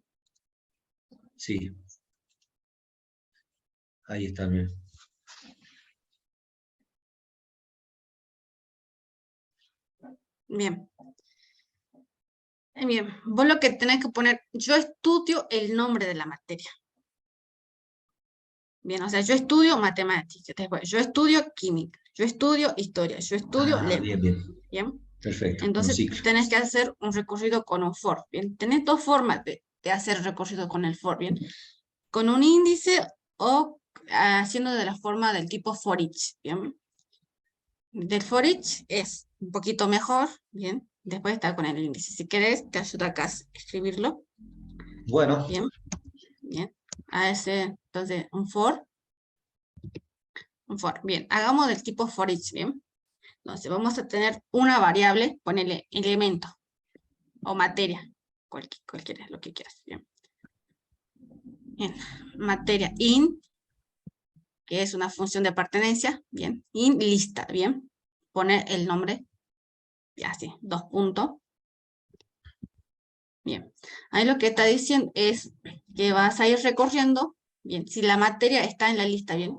Sí. Ahí está, bien. Bien. Bien, vos lo que tenés que poner, yo estudio el nombre de la materia. Bien, o sea, yo estudio matemáticas, después, yo estudio química, yo estudio historia, yo estudio lengua. Bien, bien. Bien, Perfecto, con un entonces ciclo. tenés que hacer un recorrido con un for. Bien, tenés dos formas de de hacer recorrido con el for, ¿bien? Con un índice o haciendo de la forma del tipo for each, ¿bien? Del for each es un poquito mejor, ¿bien? Después está con el índice. Si querés, te ayuda acá a escribirlo. Bueno, Bien, bien. A ese, entonces, un for. Bien, hagamos del tipo for each, ¿bien? Entonces, vamos a tener una variable, ponele elemento o materia, cualquiera, lo que quieras, ¿bien? Bien, materia in, que es una función de pertenencia, ¿bien? In lista, ¿bien? Poner el nombre, y así, 2 puntos. Bien, ahí lo que está diciendo es que vas a ir recorriendo, bien, si la materia está en la lista, ¿bien?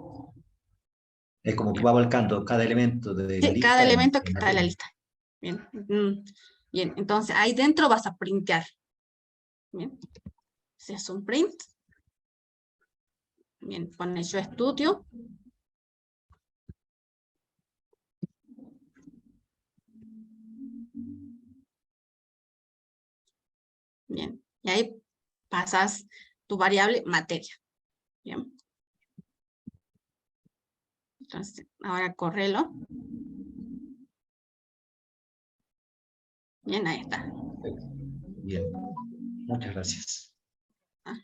es como que Bien. va volcando cada elemento de la Sí, cada lista elemento que en está en la materia. lista. Bien, bien, entonces ahí dentro vas a printear. Bien, si es un print. Bien, pone yo estudio. Bien, y ahí pasas tu variable materia. Bien. Entonces, ahora córrelo. Bien, ahí está. Bien, muchas gracias. Ah,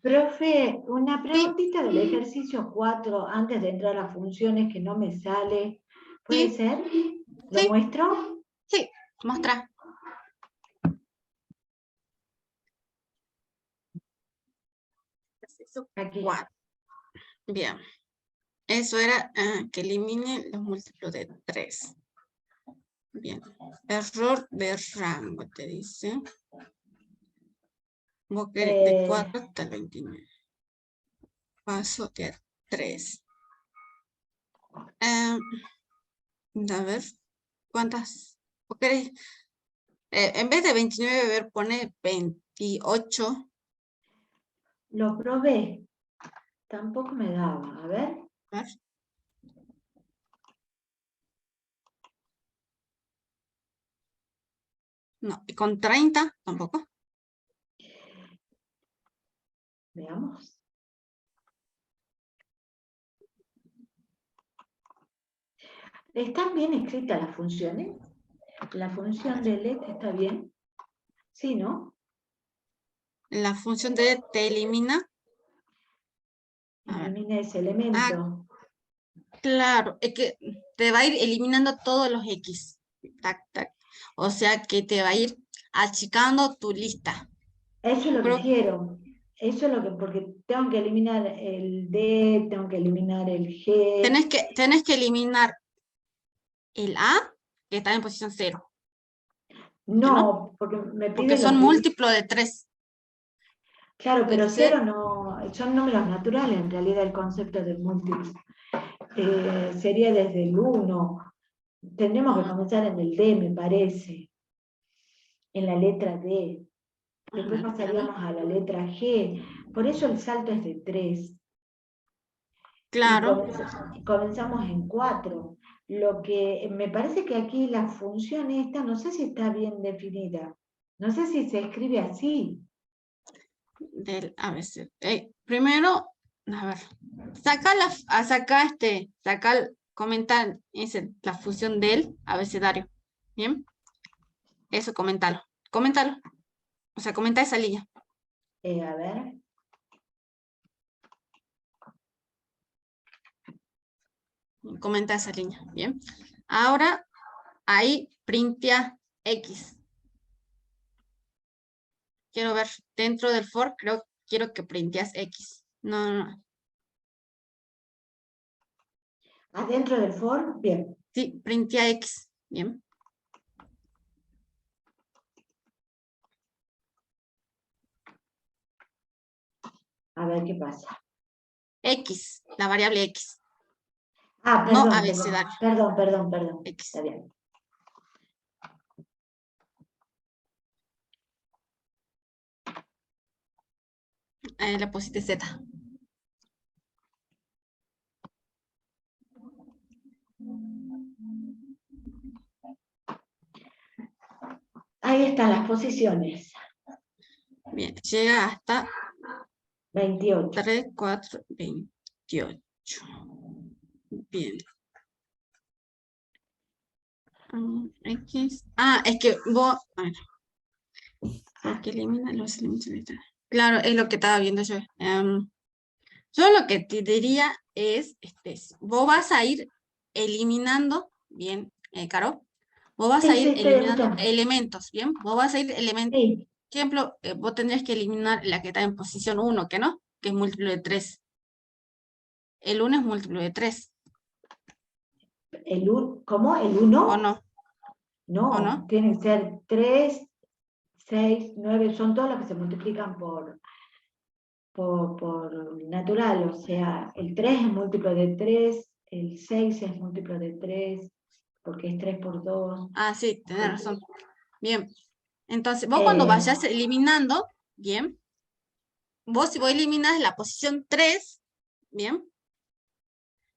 Profe, una sí, preguntita del ejercicio 4 antes de entrar a las funciones que no me sale. ¿Puede sí, ser? ¿Lo sí, muestro? sí, mostra. Aquí. Bien, eso era que elimine los múltiplos de 3. Bien, error de rango, te dice. Vos querés de 4 hasta el 29. Paso de 3. A ver, ¿cuántas? ¿Vos querés? En vez de 29, ver, pone 28. Lo probé. Tampoco me daba. A ver. A ver. No, y con 30 tampoco. Veamos. ¿Están bien escritas las funciones? ¿La función de let está bien? Sí, ¿no? La función de te elimina. A ver. Elimina ese elemento. Claro, es que te va a ir eliminando todos los X. Tac, tac. O sea que te va a ir achicando tu lista. Eso es lo que Pero quiero. Eso es lo que, porque tengo que eliminar el D, tengo que eliminar el G. tenés que eliminar el A, que está en posición 0. ¿Por qué no? No, porque me Porque pide son los dígitos. múltiplos de 3. Claro, El pero C, cero no, son números naturales en realidad el concepto del múltiplo. Sería desde el 1. Tendremos que comenzar en el D, me parece. En la letra D. Después pasaríamos a la letra G. Por eso el salto es de 3. Y claro. comenzamos en 4. Lo que me parece que aquí la función esta, no sé si está bien definida. No sé si se escribe así. Del ABC. Primero, a ver, comentar la fusión del abecedario. ¿Bien? Eso, coméntalo. Coméntalo. O sea, comenta esa línea. A ver. Comenta esa línea. Bien. Ahora, ahí printea X. Quiero ver, dentro del for, quiero que printeas X. No. Adentro del for, bien. Sí, printea X. Bien. A ver qué pasa. X, la variable X. Ah, No perdón, abecedario. perdón. X. Está bien. Le pusiste Z. Ahí están las posiciones. Bien, llega hasta 28. 3, 4, 28. Bien. X. Ah, es que vos. A ver, porque elimina los elementos. Claro, es lo que estaba viendo yo. Yo lo que te diría es, vos vas a ir eliminando, bien, Caro, vos vas Sí, a ir estoy eliminando escuchando. elementos, bien, vos vas a ir eliminando, Sí, por ejemplo, vos tendrías que eliminar la que está en posición 1, que no, que es múltiplo de 3. El 1 es múltiplo de 3, ¿cómo? ¿El ¿o 1? no? ¿O No, no? tienen que ser 3, 6, 9, son todos los que se multiplican por natural, o sea, el 3 es múltiplo de 3, el 6 es múltiplo de 3, porque es 3 por 2. Ah, sí, tenés razón. Bien, entonces, vos cuando vayas eliminando, bien, vos si vos eliminas la posición 3, bien,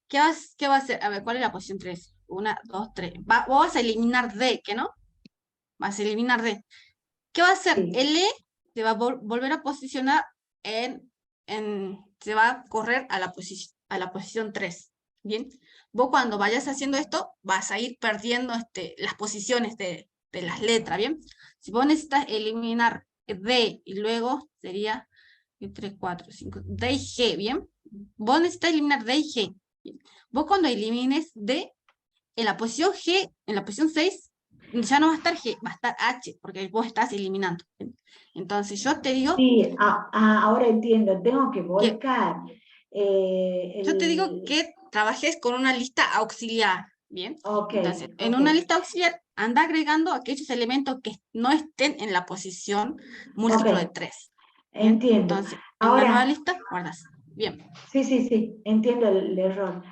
¿qué va a hacer? A ver, ¿cuál es la posición 3? 1, 2, 3. Vos vas a eliminar D, ¿qué no? Vas a eliminar D. ¿Qué va a hacer? Sí. L se va a volver a posicionar se va a correr a la posición 3. Bien. Vos cuando vayas haciendo esto, vas a ir perdiendo las posiciones de las letras, ¿bien? Si vos necesitas eliminar D y luego sería 3, 4, 5, D y G, ¿bien? Vos necesitas eliminar D y G. Bien. Vos cuando elimines D, en la posición G, en la posición 6, ya no va a estar G, va a estar H, porque vos estás eliminando. Entonces yo te digo Sí, ahora entiendo, tengo que que, volcar trabajes con una lista auxiliar, ¿bien? Ok, Entonces, en ok, una lista auxiliar, anda agregando aquellos elementos que no estén en la posición múltiplo de ok, 3. ¿Bien? entiendo. Entonces, en una nueva Ahora, lista, guardas. Bien. sí, entiendo el error.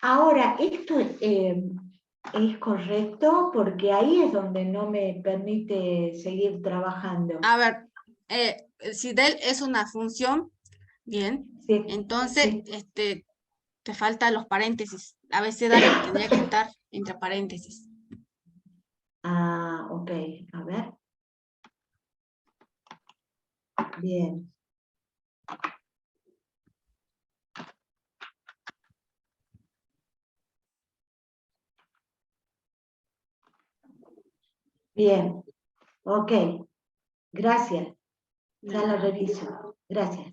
Ahora, esto es correcto porque ahí es donde no me permite seguir trabajando. A ver, si del es una función, bien, Sí, entonces, sí. te faltan los paréntesis. Abecedario tendría que estar entre paréntesis. Ah, ok, a ver. Bien. Bien, ok, gracias. Ya lo reviso. Gracias.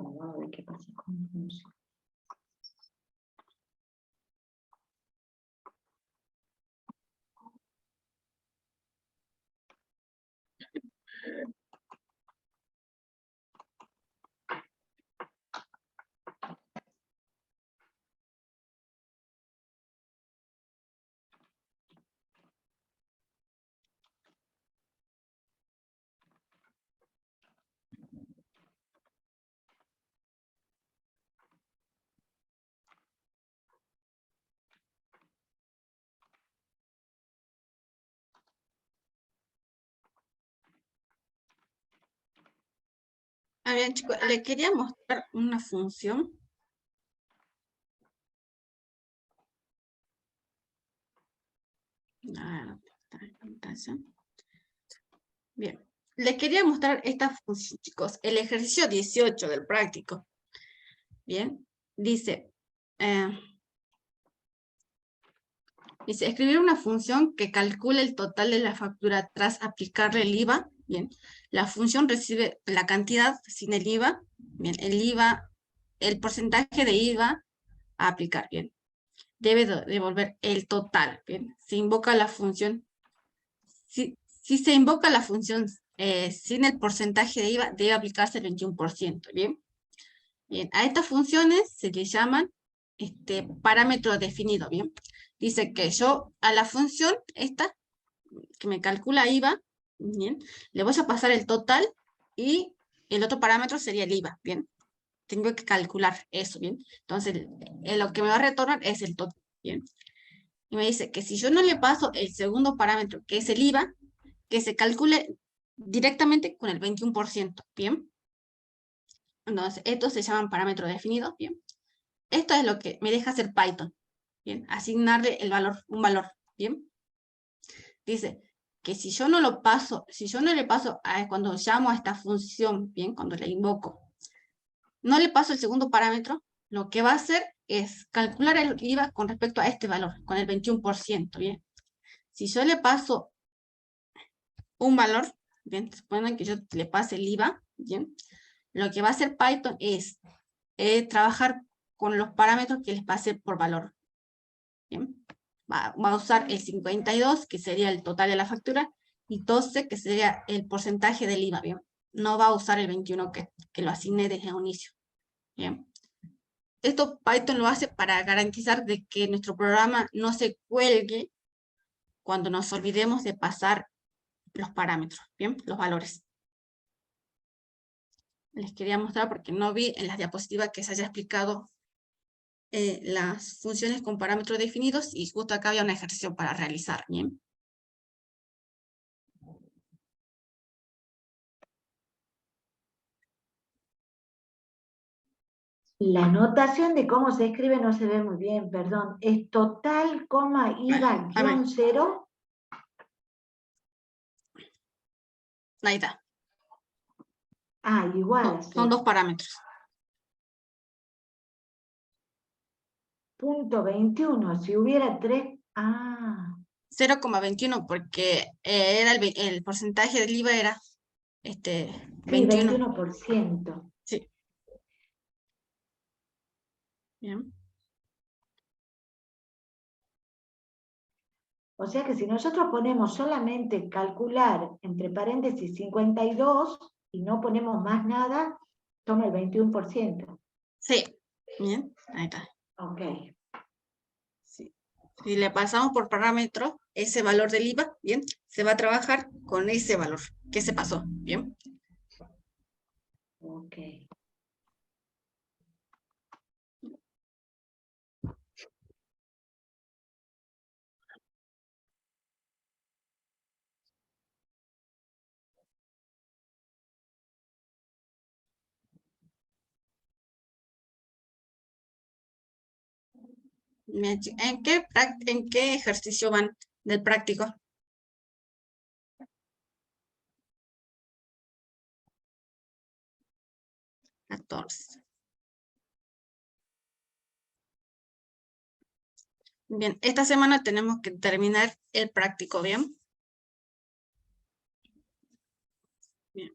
Bueno, vamos a ver qué pasa con función. A ver, chicos, le quería mostrar una función. Está en pantalla. Bien, le quería mostrar esta función, chicos, el ejercicio 18 del práctico. Bien, dice, escribir una función que calcule el total de la factura tras aplicarle el IVA. Bien, la función recibe la cantidad sin el IVA. Bien, el IVA, el porcentaje de IVA a aplicar. Bien, debe devolver el total. Bien, se invoca la función. Si se invoca la función sin el porcentaje de IVA, debe aplicarse el 21%. Bien, bien, a estas funciones se les llaman parámetro definido. Bien, dice que yo a la función esta que me calcula IVA, bien, le voy a pasar el total y el otro parámetro sería el IVA. Bien, tengo que calcular eso. Bien, entonces lo que me va a retornar es el total. Bien, y me dice que si yo no le paso el segundo parámetro, que es el IVA, que se calcule directamente con el 21%. Bien, entonces estos se llaman parámetros definidos. Bien, esto es lo que me deja hacer Python. Bien, asignarle el valor, un valor. Bien, dice que si yo no lo paso, si yo no le paso cuando llamo a esta función, bien, cuando la invoco, no le paso el segundo parámetro, lo que va a hacer es calcular el IVA con respecto a este valor, con el 21%. Bien, si yo le paso un valor, bien, suponen que yo le pase el IVA, bien, lo que va a hacer Python es trabajar con los parámetros que les pase por valor. Bien, va a usar el 52, que sería el total de la factura, y 12, que sería el porcentaje del IVA. Bien, no va a usar el 21 que lo asigné desde un inicio. Bien, esto Python lo hace para garantizar de que nuestro programa no se cuelgue cuando nos olvidemos de pasar los parámetros, bien, los valores. Les quería mostrar porque no vi en las diapositivas que se haya explicado las funciones con parámetros definidos y justo acá había un ejercicio para realizar. Bien. La notación de cómo se escribe no se ve muy bien, perdón. Es total, IVA, guión 0. Ahí está. Ah, igual. No, son dos parámetros. Punto 21, si hubiera 3, 0,21 porque era el porcentaje del IVA era 21. 21%. Sí. Bien. O sea que si nosotros ponemos solamente calcular entre paréntesis 52 y no ponemos más nada, toma el 21%. Sí. Bien, ahí está. Ok. Sí. Si le pasamos por parámetro ese valor del IVA, bien, se va a trabajar con ese valor que se pasó. Bien. Ok. ¿En qué ejercicio van del práctico? $14. Bien, esta semana tenemos que terminar el práctico, ¿bien? Bien.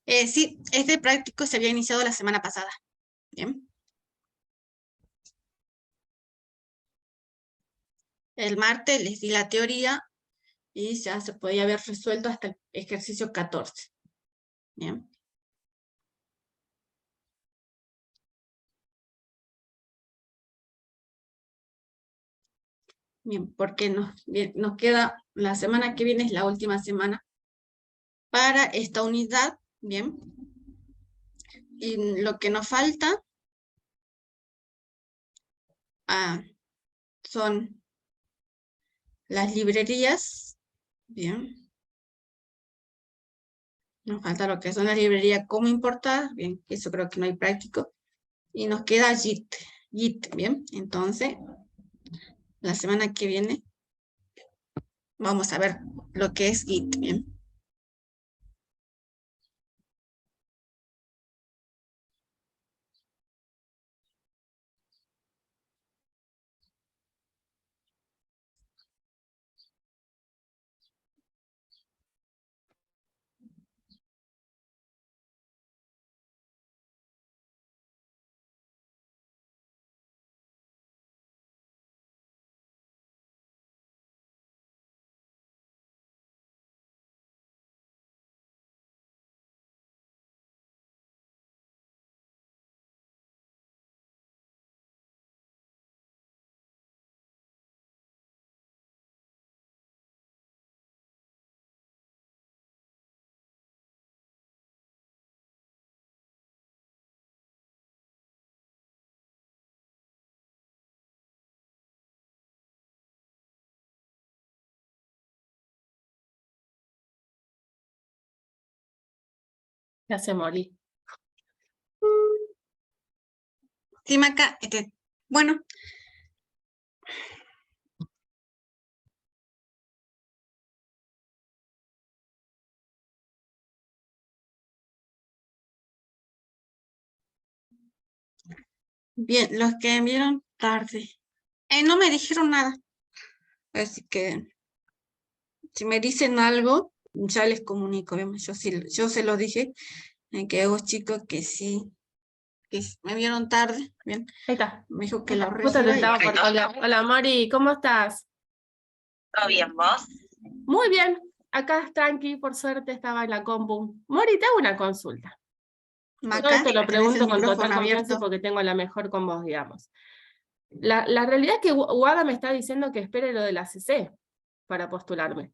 Sí, este práctico se había iniciado la semana pasada. Bien. El martes les di la teoría y ya se podía haber resuelto hasta el ejercicio 14. Bien. Bien, porque nos queda, la semana que viene es la última semana para esta unidad, bien. Y lo que nos falta son las librerías, bien. Nos falta lo que son las librerías como importar, bien, eso creo que no hay práctico. Y nos queda Git, bien. Entonces, la semana que viene vamos a ver lo que es Git, bien. Ya se morí. Sí, Maca, bueno, bien, los que enviaron tarde. No me dijeron nada. Así que si me dicen algo, ya les comunico. Bien. Yo se lo dije que hubo chicos que sí, me vieron tarde. Bien, Ahí está. me dijo que lo Justo te reciba. estaba por... Hola, Mari, ¿cómo estás? ¿Todo bien, vos? Muy bien. Acá tranqui, por suerte estaba en la compu. Mori, te hago una consulta. Todo Maca, esto lo tenés el pregunto con micrófono total confianza abierto. porque tengo la mejor con vos, digamos. La realidad es que Wada me está diciendo que espere lo de la CC para postularme.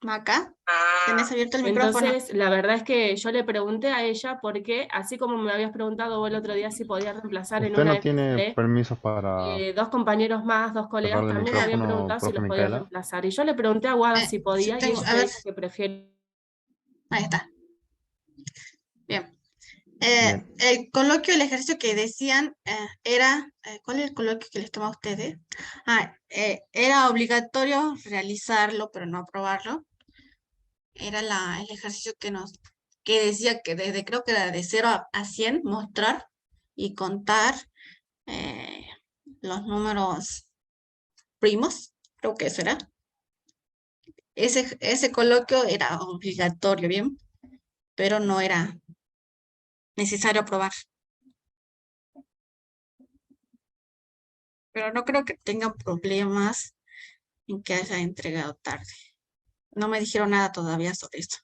Maca, Ah, tenés abierto el micrófono. Entonces, la verdad es que yo le pregunté a ella porque, así como me habías preguntado vos el otro día si podía reemplazar en Usted una no tiene FC, permiso para dos compañeros más, dos colegas cerrar el también me habían micrófono, preguntado si profe los podía Micaela. reemplazar. Y yo le pregunté a Wada si Sí, podía y ella a me ver, dijo que prefiere. ahí está. Bien. Bien. El coloquio, el ejercicio que decían era, ¿cuál es el coloquio que les toma a ustedes? Era obligatorio realizarlo, pero no aprobarlo. Era el ejercicio que decía que creo que era de 0 a 100, mostrar y contar eh, los números primos, creo que eso era. Ese coloquio era obligatorio, ¿bien? Pero no era necesario aprobar. Pero no creo que tengan problemas en que haya entregado tarde. No me dijeron nada todavía sobre eso.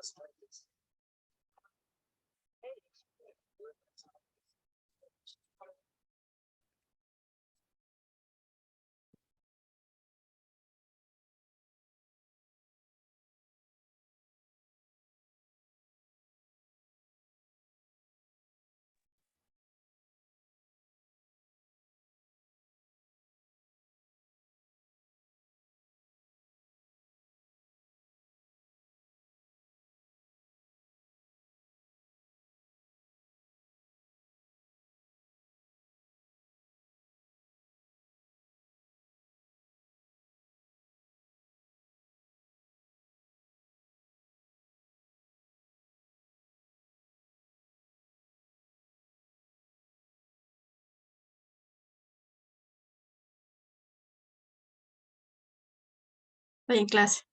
Estoy en clase.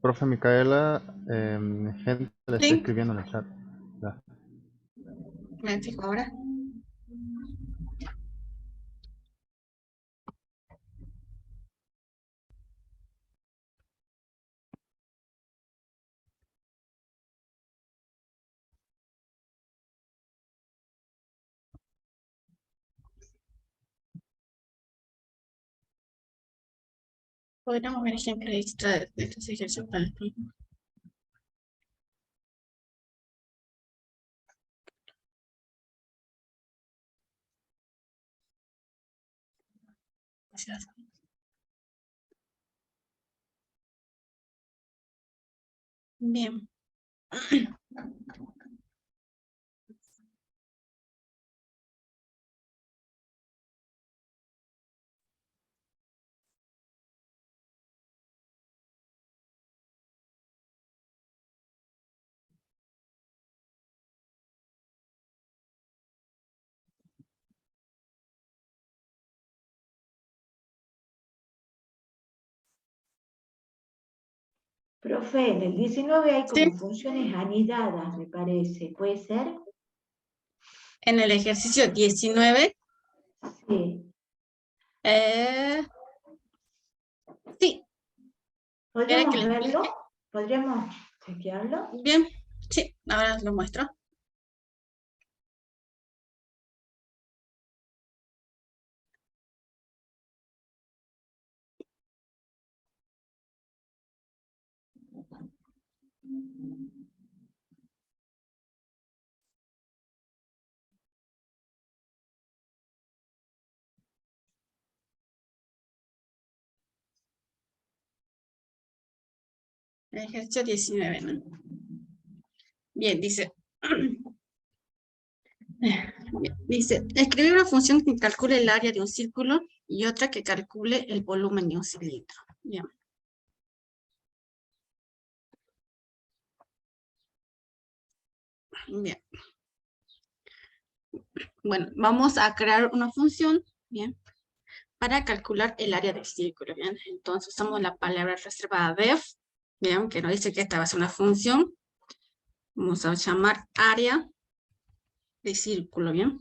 Profe Micaela, gente le está Sí. escribiendo en el chat. Ya. Me fijo ahora. Podríamos ver ejemplos extra de estos ejercicios para el próximo. Gracias. Bien. Profe, en el 19 hay como Sí. funciones anidadas, me parece. ¿Puede ser? En el ejercicio 19, Sí. sí. ¿Quiere que ¿Podríamos le verlo? explique? ¿Podríamos chequearlo? Bien, sí, ahora lo muestro. El ejercicio 19, ¿no? Bien, dice. Bien, dice, escribir una función que calcule el área de un círculo y otra que calcule el volumen de un cilindro. Bien. Bien. Bueno, vamos a crear una función, bien, para calcular el área del círculo, bien. Entonces usamos la palabra reservada def, bien, que nos dice que esta va a ser una función. Vamos a llamar área de círculo, bien.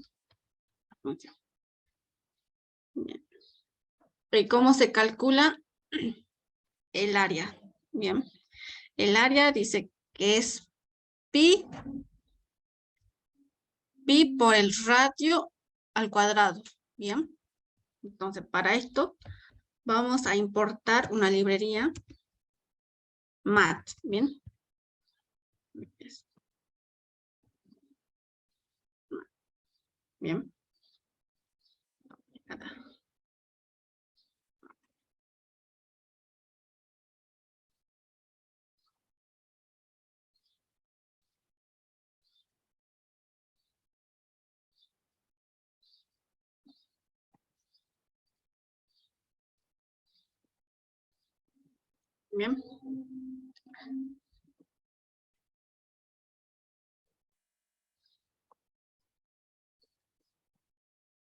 Bien. ¿Y cómo se calcula el área? Bien. El área dice que es pi por el radio al cuadrado, ¿bien? Entonces, para esto, vamos a importar una librería mat, ¿bien? Bien. Bien.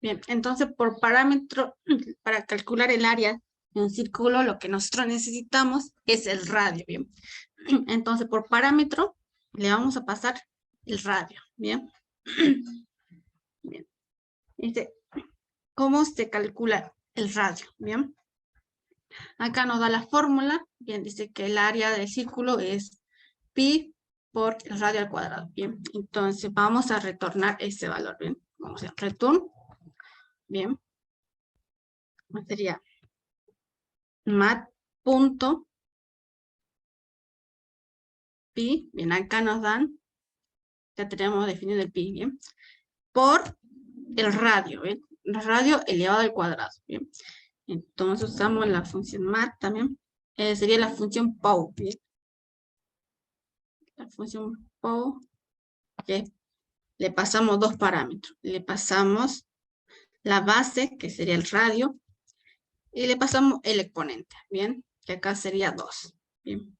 Bien, entonces por parámetro, para calcular el área de un círculo, lo que nosotros necesitamos es el radio, ¿bien? Entonces por parámetro le vamos a pasar el radio, ¿bien? Bien. Dice, ¿cómo se calcula el radio? Bien. Acá nos da la fórmula, bien, dice que el área del círculo es pi por el radio al cuadrado, bien. Entonces vamos a retornar ese valor, bien. Vamos a return, bien. Sería mat.pi, bien, acá nos dan, ya tenemos definido el pi, bien, por el radio, bien, el radio elevado al cuadrado, bien. Entonces usamos la función mat también, sería la función pow, bien. La función pow, que le pasamos dos parámetros, le pasamos la base, que sería el radio, y le pasamos el exponente, bien, que acá sería 2, bien.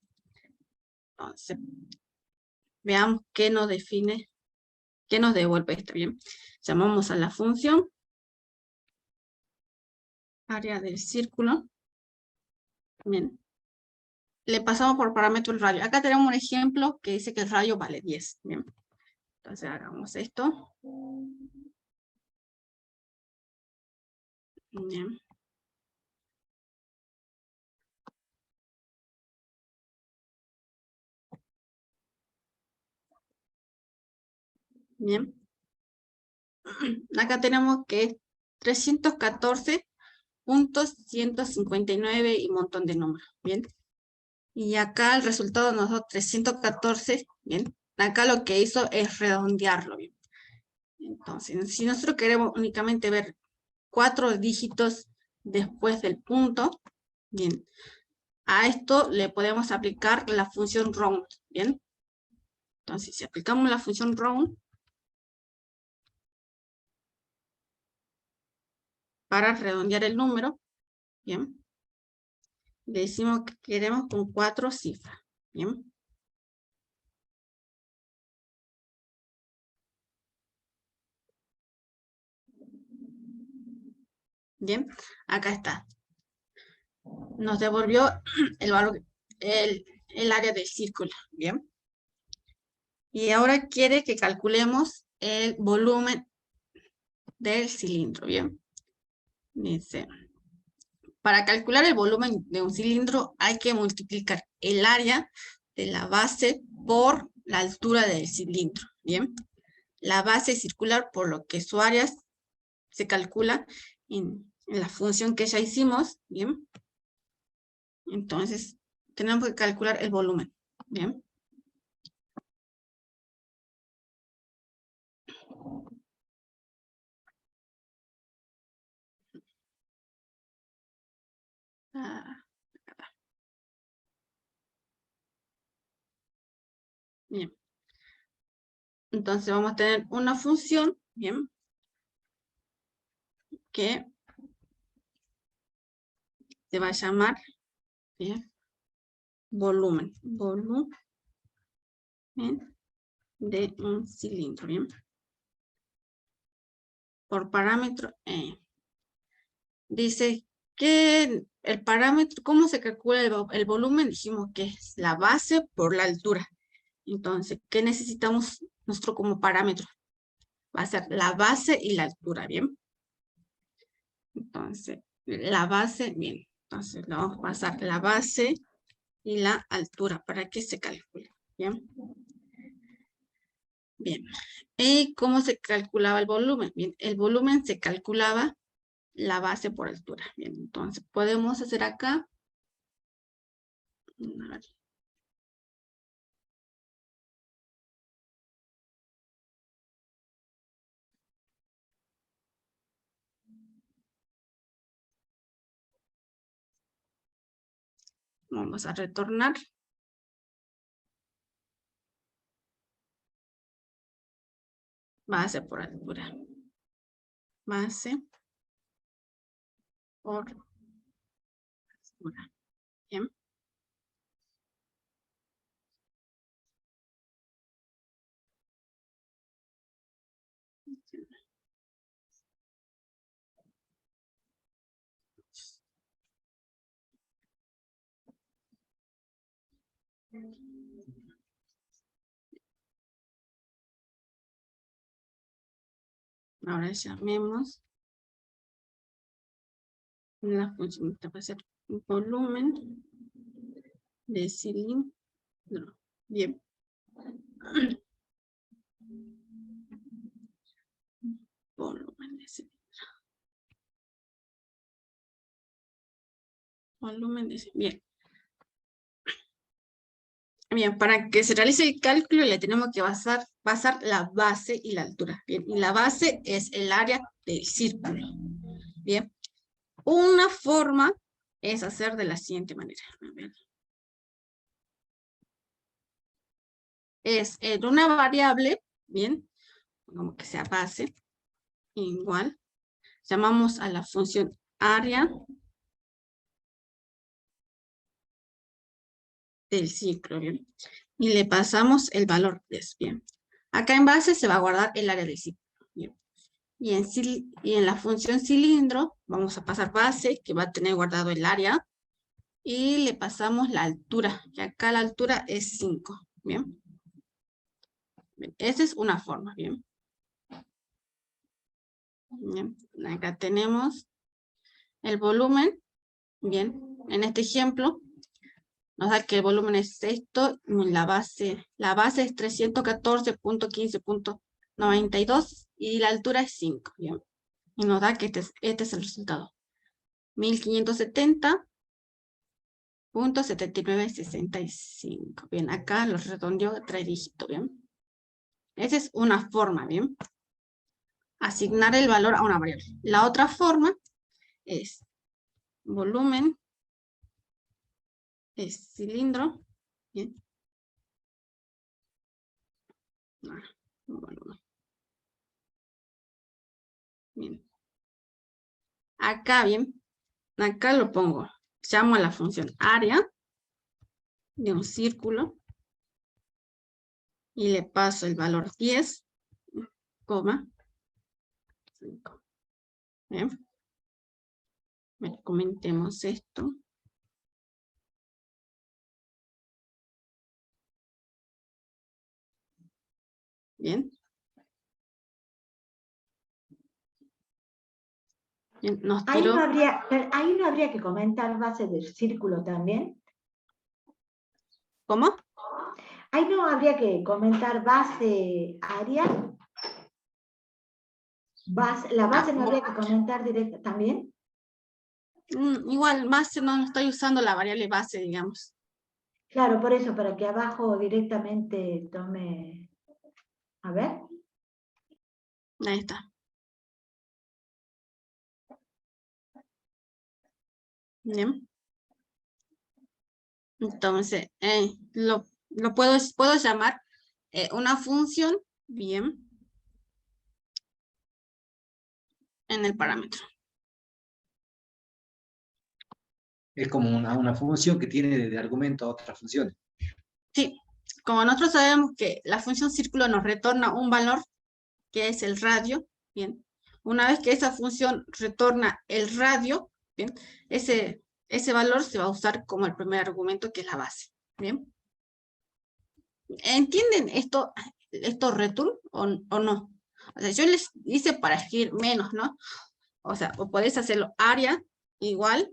Entonces, veamos qué nos define, qué nos devuelve esto, bien. Llamamos a la función área del círculo, bien. le pasamos por parámetro el radio. Acá tenemos un ejemplo que dice que el radio vale 10. Bien. Entonces hagamos esto. Bien. Bien. Acá tenemos que 314.159 y un montón de números. Bien. Y acá el resultado nos dio 314. Bien. Acá lo que hizo es redondearlo. Bien. Entonces, si nosotros queremos únicamente ver 4 dígitos después del punto, bien, a esto le podemos aplicar la función round, bien. Entonces, si aplicamos la función round para redondear el número, bien, le decimos que queremos con 4 cifras, bien. Bien, acá está. Nos devolvió el valor, el área del círculo, bien. Y ahora quiere que calculemos el volumen del cilindro, bien. Dice, para calcular el volumen de un cilindro hay que multiplicar el área de la base por la altura del cilindro, bien. La base es circular, por lo que su área se calcula en la función que ya hicimos, bien. Entonces, tenemos que calcular el volumen, bien. Bien. Entonces vamos a tener una función, bien, que se va a llamar, bien, volumen. Volumen de un cilindro, bien. Por parámetro E. Dice que el parámetro, ¿cómo se calcula el volumen? Dijimos que es la base por la altura. Entonces, ¿qué necesitamos nosotros como parámetro? Va a ser la base y la altura, ¿bien? Entonces, la base, bien. Entonces, le vamos a pasar la base y la altura para que se calcule, ¿bien? Bien. ¿Y cómo se calculaba el volumen? Bien, el volumen se calculaba la base por altura. Bien, entonces podemos hacer acá. A ver. Vamos a retornar. Base por altura. Base por altura. Bien. Ahora llamemos la función. Va a ser volumen de cilindro. Bien. Volumen de cilindro. Volumen de cilindro. Bien. Bien, para que se realice el cálculo le tenemos que basar la base y la altura. Bien, y la base es el área del círculo. Bien. Una forma es hacer de la siguiente manera. Es en una variable, bien, como que sea base, igual, llamamos a la función área del ciclo, bien, y le pasamos el valor 10, bien. Acá en base se va a guardar el área del ciclo, bien. Y en la función cilindro vamos a pasar base, que va a tener guardado el área, y le pasamos la altura, que acá la altura es 5, ¿bien? Bien, esa es una forma, ¿bien? Bien, acá tenemos el volumen, bien, en este ejemplo, nos da que el volumen es esto, la base es 314.15.92 y la altura es 5, ¿bien? Y nos da que este es el resultado. 1570.7965. Bien, acá lo redondeó a 3 dígitos, ¿bien? Esa es una forma, ¿bien? Asignar el valor a una variable. La otra forma es volumen, es cilindro, ¿bien? Volumen. Bien. Acá, bien, acá lo pongo. Llamo a la función área de un círculo y le paso el valor 10, coma, 5. Bien. Bueno, comentemos esto. Bien. Bien, nos Ahí tiró. no habría que comentar base del círculo también. ¿Cómo? Ahí no habría que comentar base área. La base no habría que comentar directa también. Igual, base no estoy usando la variable base, digamos. Claro, por eso, para que abajo directamente tome. A ver. Ahí está. Bien. Entonces, lo puedo llamar una función, bien, en el parámetro. Es como una función que tiene de argumento a otras funciones. Sí, como nosotros sabemos que la función círculo nos retorna un valor, que es el radio, bien. Una vez que esa función retorna el radio, bien, ese valor se va a usar como el primer argumento, que es la base, bien. ¿Entienden esto return o no? O sea, yo les hice para escribir menos, ¿no? O sea, o podés hacerlo área igual,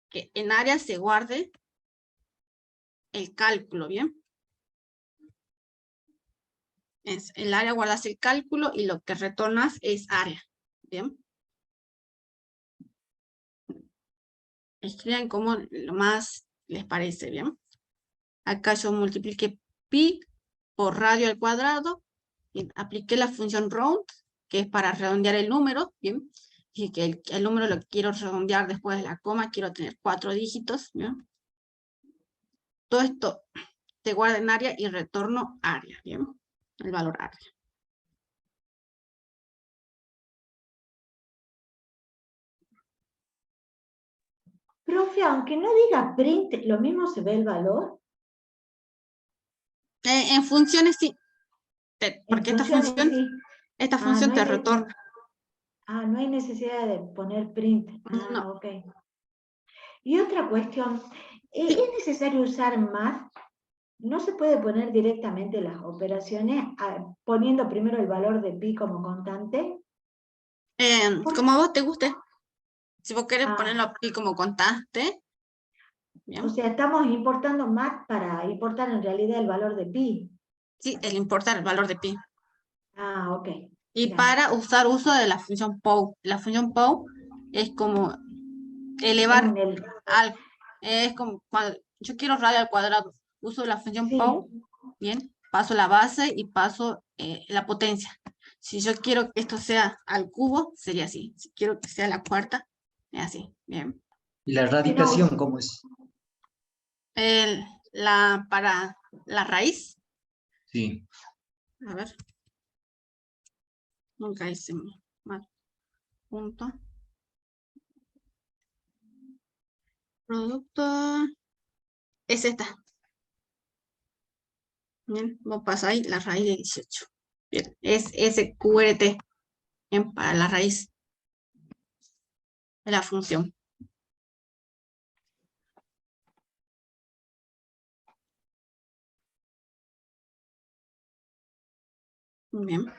que en área se guarde el cálculo, ¿bien? Es el área guardas el cálculo y lo que retornas es área, ¿bien? Escriban como lo más les parece, ¿bien? Acá yo multipliqué pi por radio al cuadrado, y apliqué la función round, que es para redondear el número, ¿bien? Y que el número lo quiero redondear después de la coma, quiero tener 4 dígitos, ¿bien? Todo esto se guarda en área y retorno área, ¿bien? El valor área. Profe, aunque no diga print, ¿lo mismo se ve el valor? En funciones sí, porque esta funciones, función, sí. no te retorna. No hay necesidad de poner print. No. Ok. Y otra cuestión, ¿es necesario usar más? ¿No se puede poner directamente las operaciones poniendo primero el valor de pi como constante? Como a vos te guste. Si vos querés Ah. ponerlo aquí como constante. Bien. O sea, estamos importando más para importar en realidad el valor de pi. Sí, el importar el valor de pi. Ok. Y Ya. para usar uso de la función POW. La función POW es como elevar algo. Es como cuando yo quiero radio al cuadrado. Uso la función Sí. POW. Bien. Paso la base y paso la potencia. Si yo quiero que esto sea al cubo, sería así. Si quiero que sea la cuarta, es así. Bien. ¿Y la radicación cómo es? Para la raíz. Sí. A ver. Nunca hice mal. Punto. Producto. Es esta. Bien, vos pasáis la raíz de 18. Bien, es SQRT. Bien, para la raíz de la función. Bien.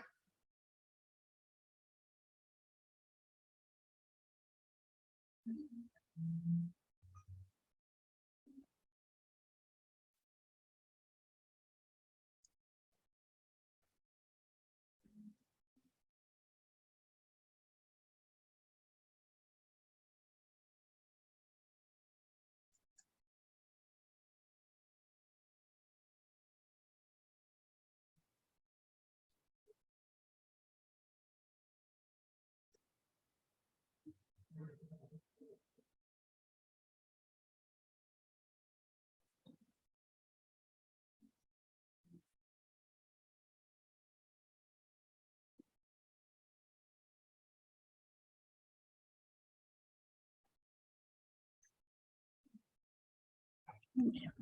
Bien.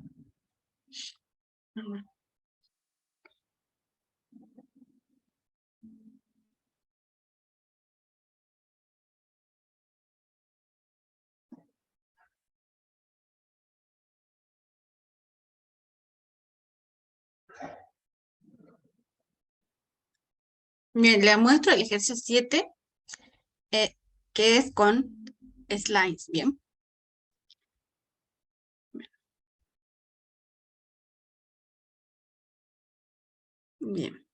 Bien, le muestro el ejercicio 7, que es con slides, ¿bien? Bien.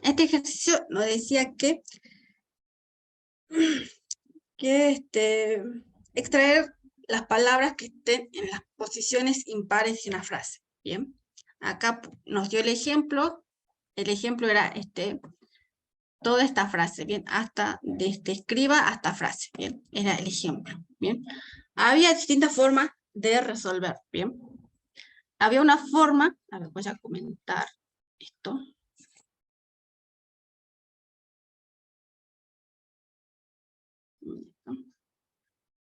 Este ejercicio nos decía que extraer las palabras que estén en las posiciones impares de una frase, ¿bien? Acá nos dio el ejemplo era toda esta frase, ¿bien? Hasta desde escriba hasta frase, ¿bien? Era el ejemplo, ¿bien? Había distintas formas de resolver, ¿bien? Había una forma, a ver, voy a comentar esto.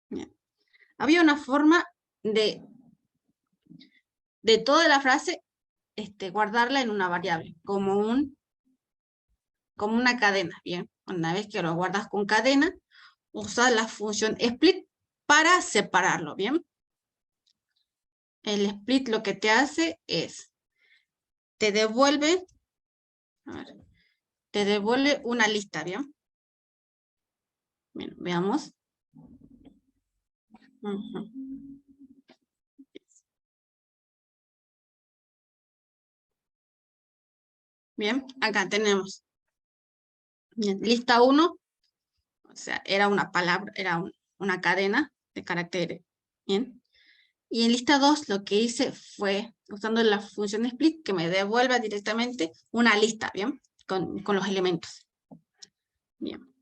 Bien. Había una forma de toda la frase guardarla en una variable, como una cadena, ¿bien? Una vez que lo guardas con cadena, usas la función split para separarlo, ¿bien? El split lo que te hace es, te devuelve una lista, ¿bien? Bien, veamos. Bien, acá tenemos. Bien, lista 1, o sea, era una palabra, era una cadena de caracteres. Bien. Y en lista 2 lo que hice fue, usando la función split, que me devuelva directamente una lista, ¿bien? Con los elementos. Bien.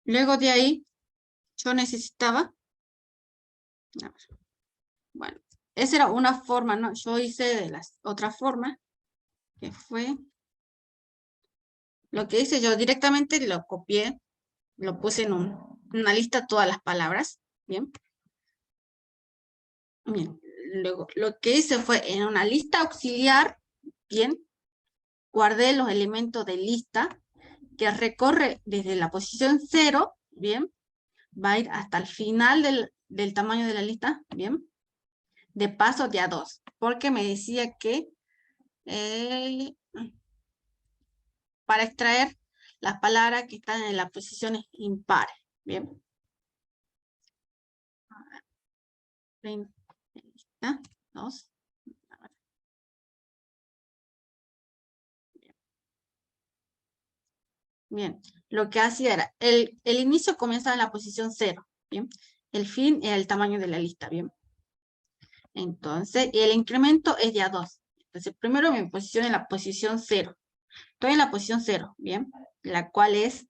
Luego de ahí, yo necesitaba, bueno, esa era una forma, ¿no? Yo hice de las otra forma, que fue, lo que hice yo directamente lo copié, lo puse en una lista todas las palabras, ¿bien? Bien, luego lo que hice fue en una lista auxiliar, bien, guardé los elementos de lista que recorre desde la posición 0, bien, va a ir hasta el final del tamaño de la lista, bien, de paso de a 2, porque me decía que para extraer las palabras que están en las posiciones impares, bien. Lista 2. Bien, lo que hacía era, el inicio comenzaba en la posición 0, ¿bien? El fin era el tamaño de la lista, ¿bien? Entonces, el incremento es de a 2. Entonces, primero me posiciono en la posición 0. Estoy en la posición 0, ¿bien? La cual es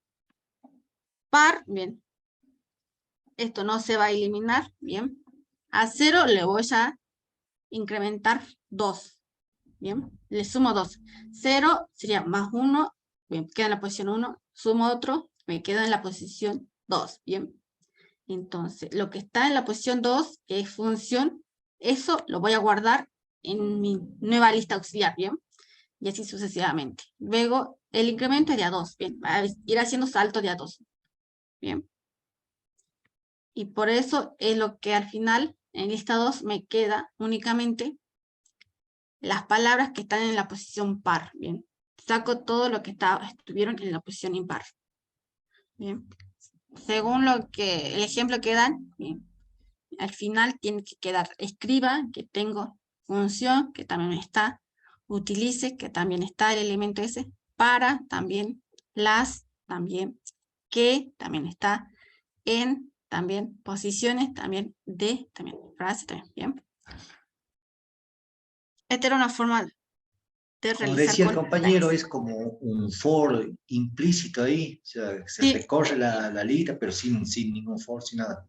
par, ¿bien? Esto no se va a eliminar, ¿bien? A 0 le voy a incrementar 2, ¿bien? Le sumo 2. 0 sería más 1, bien, queda en la posición 1, sumo otro, me quedo en la posición 2, ¿bien? Entonces, lo que está en la posición 2, que es función, eso lo voy a guardar en mi nueva lista auxiliar, ¿bien? Y así sucesivamente. Luego, el incremento es de a 2, ¿bien? Va a ir haciendo salto de a 2, ¿bien? Y por eso es lo que al final, en lista 2, me queda únicamente las palabras que están en la posición par, bien. Saco todo lo que estuvieron en la posición impar. Bien. Según el ejemplo que dan, bien. Al final tiene que quedar escriba, que tengo función, que también está, utilice, que también está el elemento ese, para, también, las, también, que, también está, en, también, posiciones, también, de, también, frase, también, bien. Esta era una forma de Como realizar decía el con compañero, las. es como un for implícito ahí, o sea, se Sí, recorre la lista, pero sin ningún for, sin nada.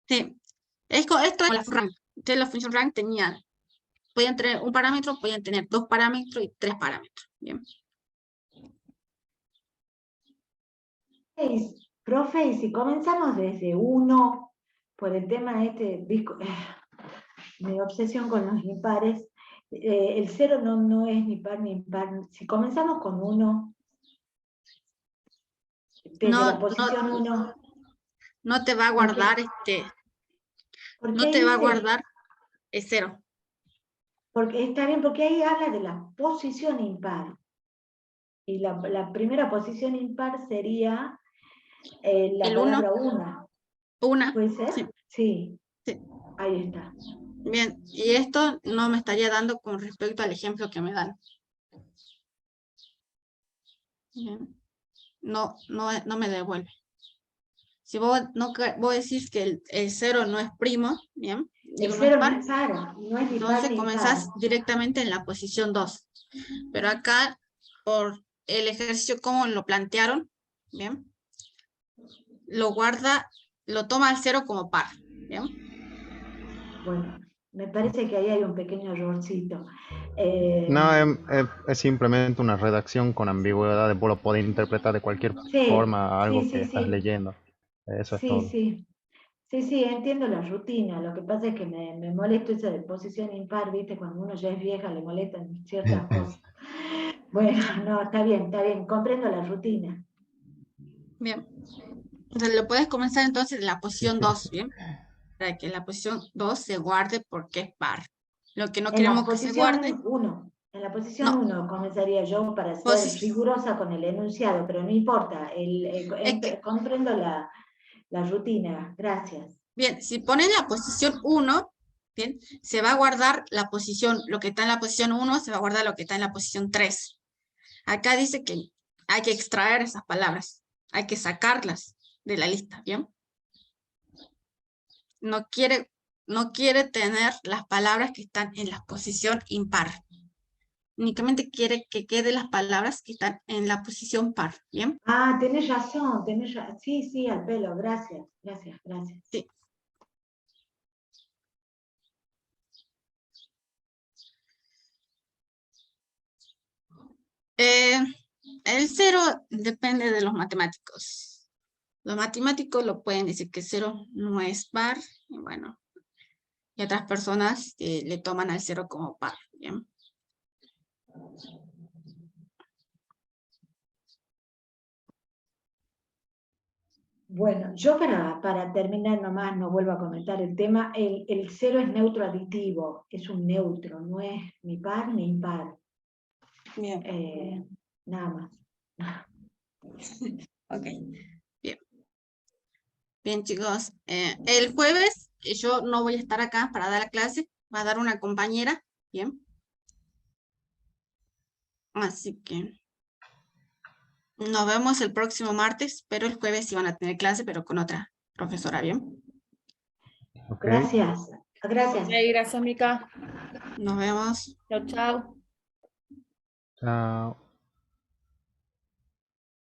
sí. Esto es como la rank. Entonces la función rank podían tener un parámetro, podían tener 2 parámetros y 3 parámetros. Bien. Profe, y si comenzamos desde 1, por el tema de mi obsesión con los impares, el 0 no es ni par ni impar. Si comenzamos con 1, desde la posición 1, No te va a ¿por qué? guardar Porque no te ahí va a dice, guardar el 0. porque está bien, porque ahí habla de la posición impar. Y la primera posición impar sería la El 1, palabra una. una. ¿Puede ser? Sí, Sí, sí. ahí está. Bien, y esto no me estaría dando con respecto al ejemplo que me dan. Bien. No me devuelve. Si vos decís que el 0 no es primo, bien, El digo no es 0 no par, es par, no es ni par entonces ni comenzás impar. directamente en la posición 2. Pero acá, por el ejercicio como lo plantearon, bien, lo guarda, lo toma al 0 como par, bien. Bueno, me parece que ahí hay un pequeño errorcito. No, es simplemente una redacción con ambigüedad, vos lo podés interpretar de cualquier Sí, forma a algo sí, que sí, estás sí. leyendo. Eso es Sí, todo. sí. Sí, sí, entiendo la rutina. Lo que pasa es que me molesta eso de posición impar, ¿viste? Cuando uno ya es vieja le molestan ciertas cosas. Bueno, no, está bien, comprendo la rutina. Bien. Entonces lo puedes comenzar entonces en la posición 2, ¿bien? Para que la posición 2 se guarde porque es par. Lo que no En la queremos que se guarde, posición 1, en la posición no. 1 comenzaría yo para ser rigurosa con el enunciado, pero no importa, Es que, comprendo la rutina, gracias. bien, si ponen la posición 1, bien, se va a guardar la posición, lo que está en la posición 1, se va a guardar lo que está en la posición 3. Acá dice que hay que extraer esas palabras, hay que sacarlas de la lista, ¿bien? No quiere tener las palabras que están en la posición impar. Únicamente quiere que queden las palabras que están en la posición par, ¿bien? Ah, tenés razón, sí, sí, al pelo, gracias. Sí. El 0 depende de los matemáticos. Los matemáticos lo pueden decir que 0 no es par, y bueno, y otras personas le toman al 0 como par, ¿bien? Bueno, yo para terminar nomás, no vuelvo a comentar el tema, el 0 es neutro aditivo, es un neutro, no es ni par ni impar. Bien. Nada más. Ok, bien. Bien, chicos. El jueves yo no voy a estar acá para dar la clase, va a dar una compañera, ¿bien? Así que nos vemos el próximo martes, pero el jueves sí van a tener clase, pero con otra profesora, ¿bien? Ok. Gracias. Ok, gracias, Mica. Nos vemos. Chau, chau. Chao.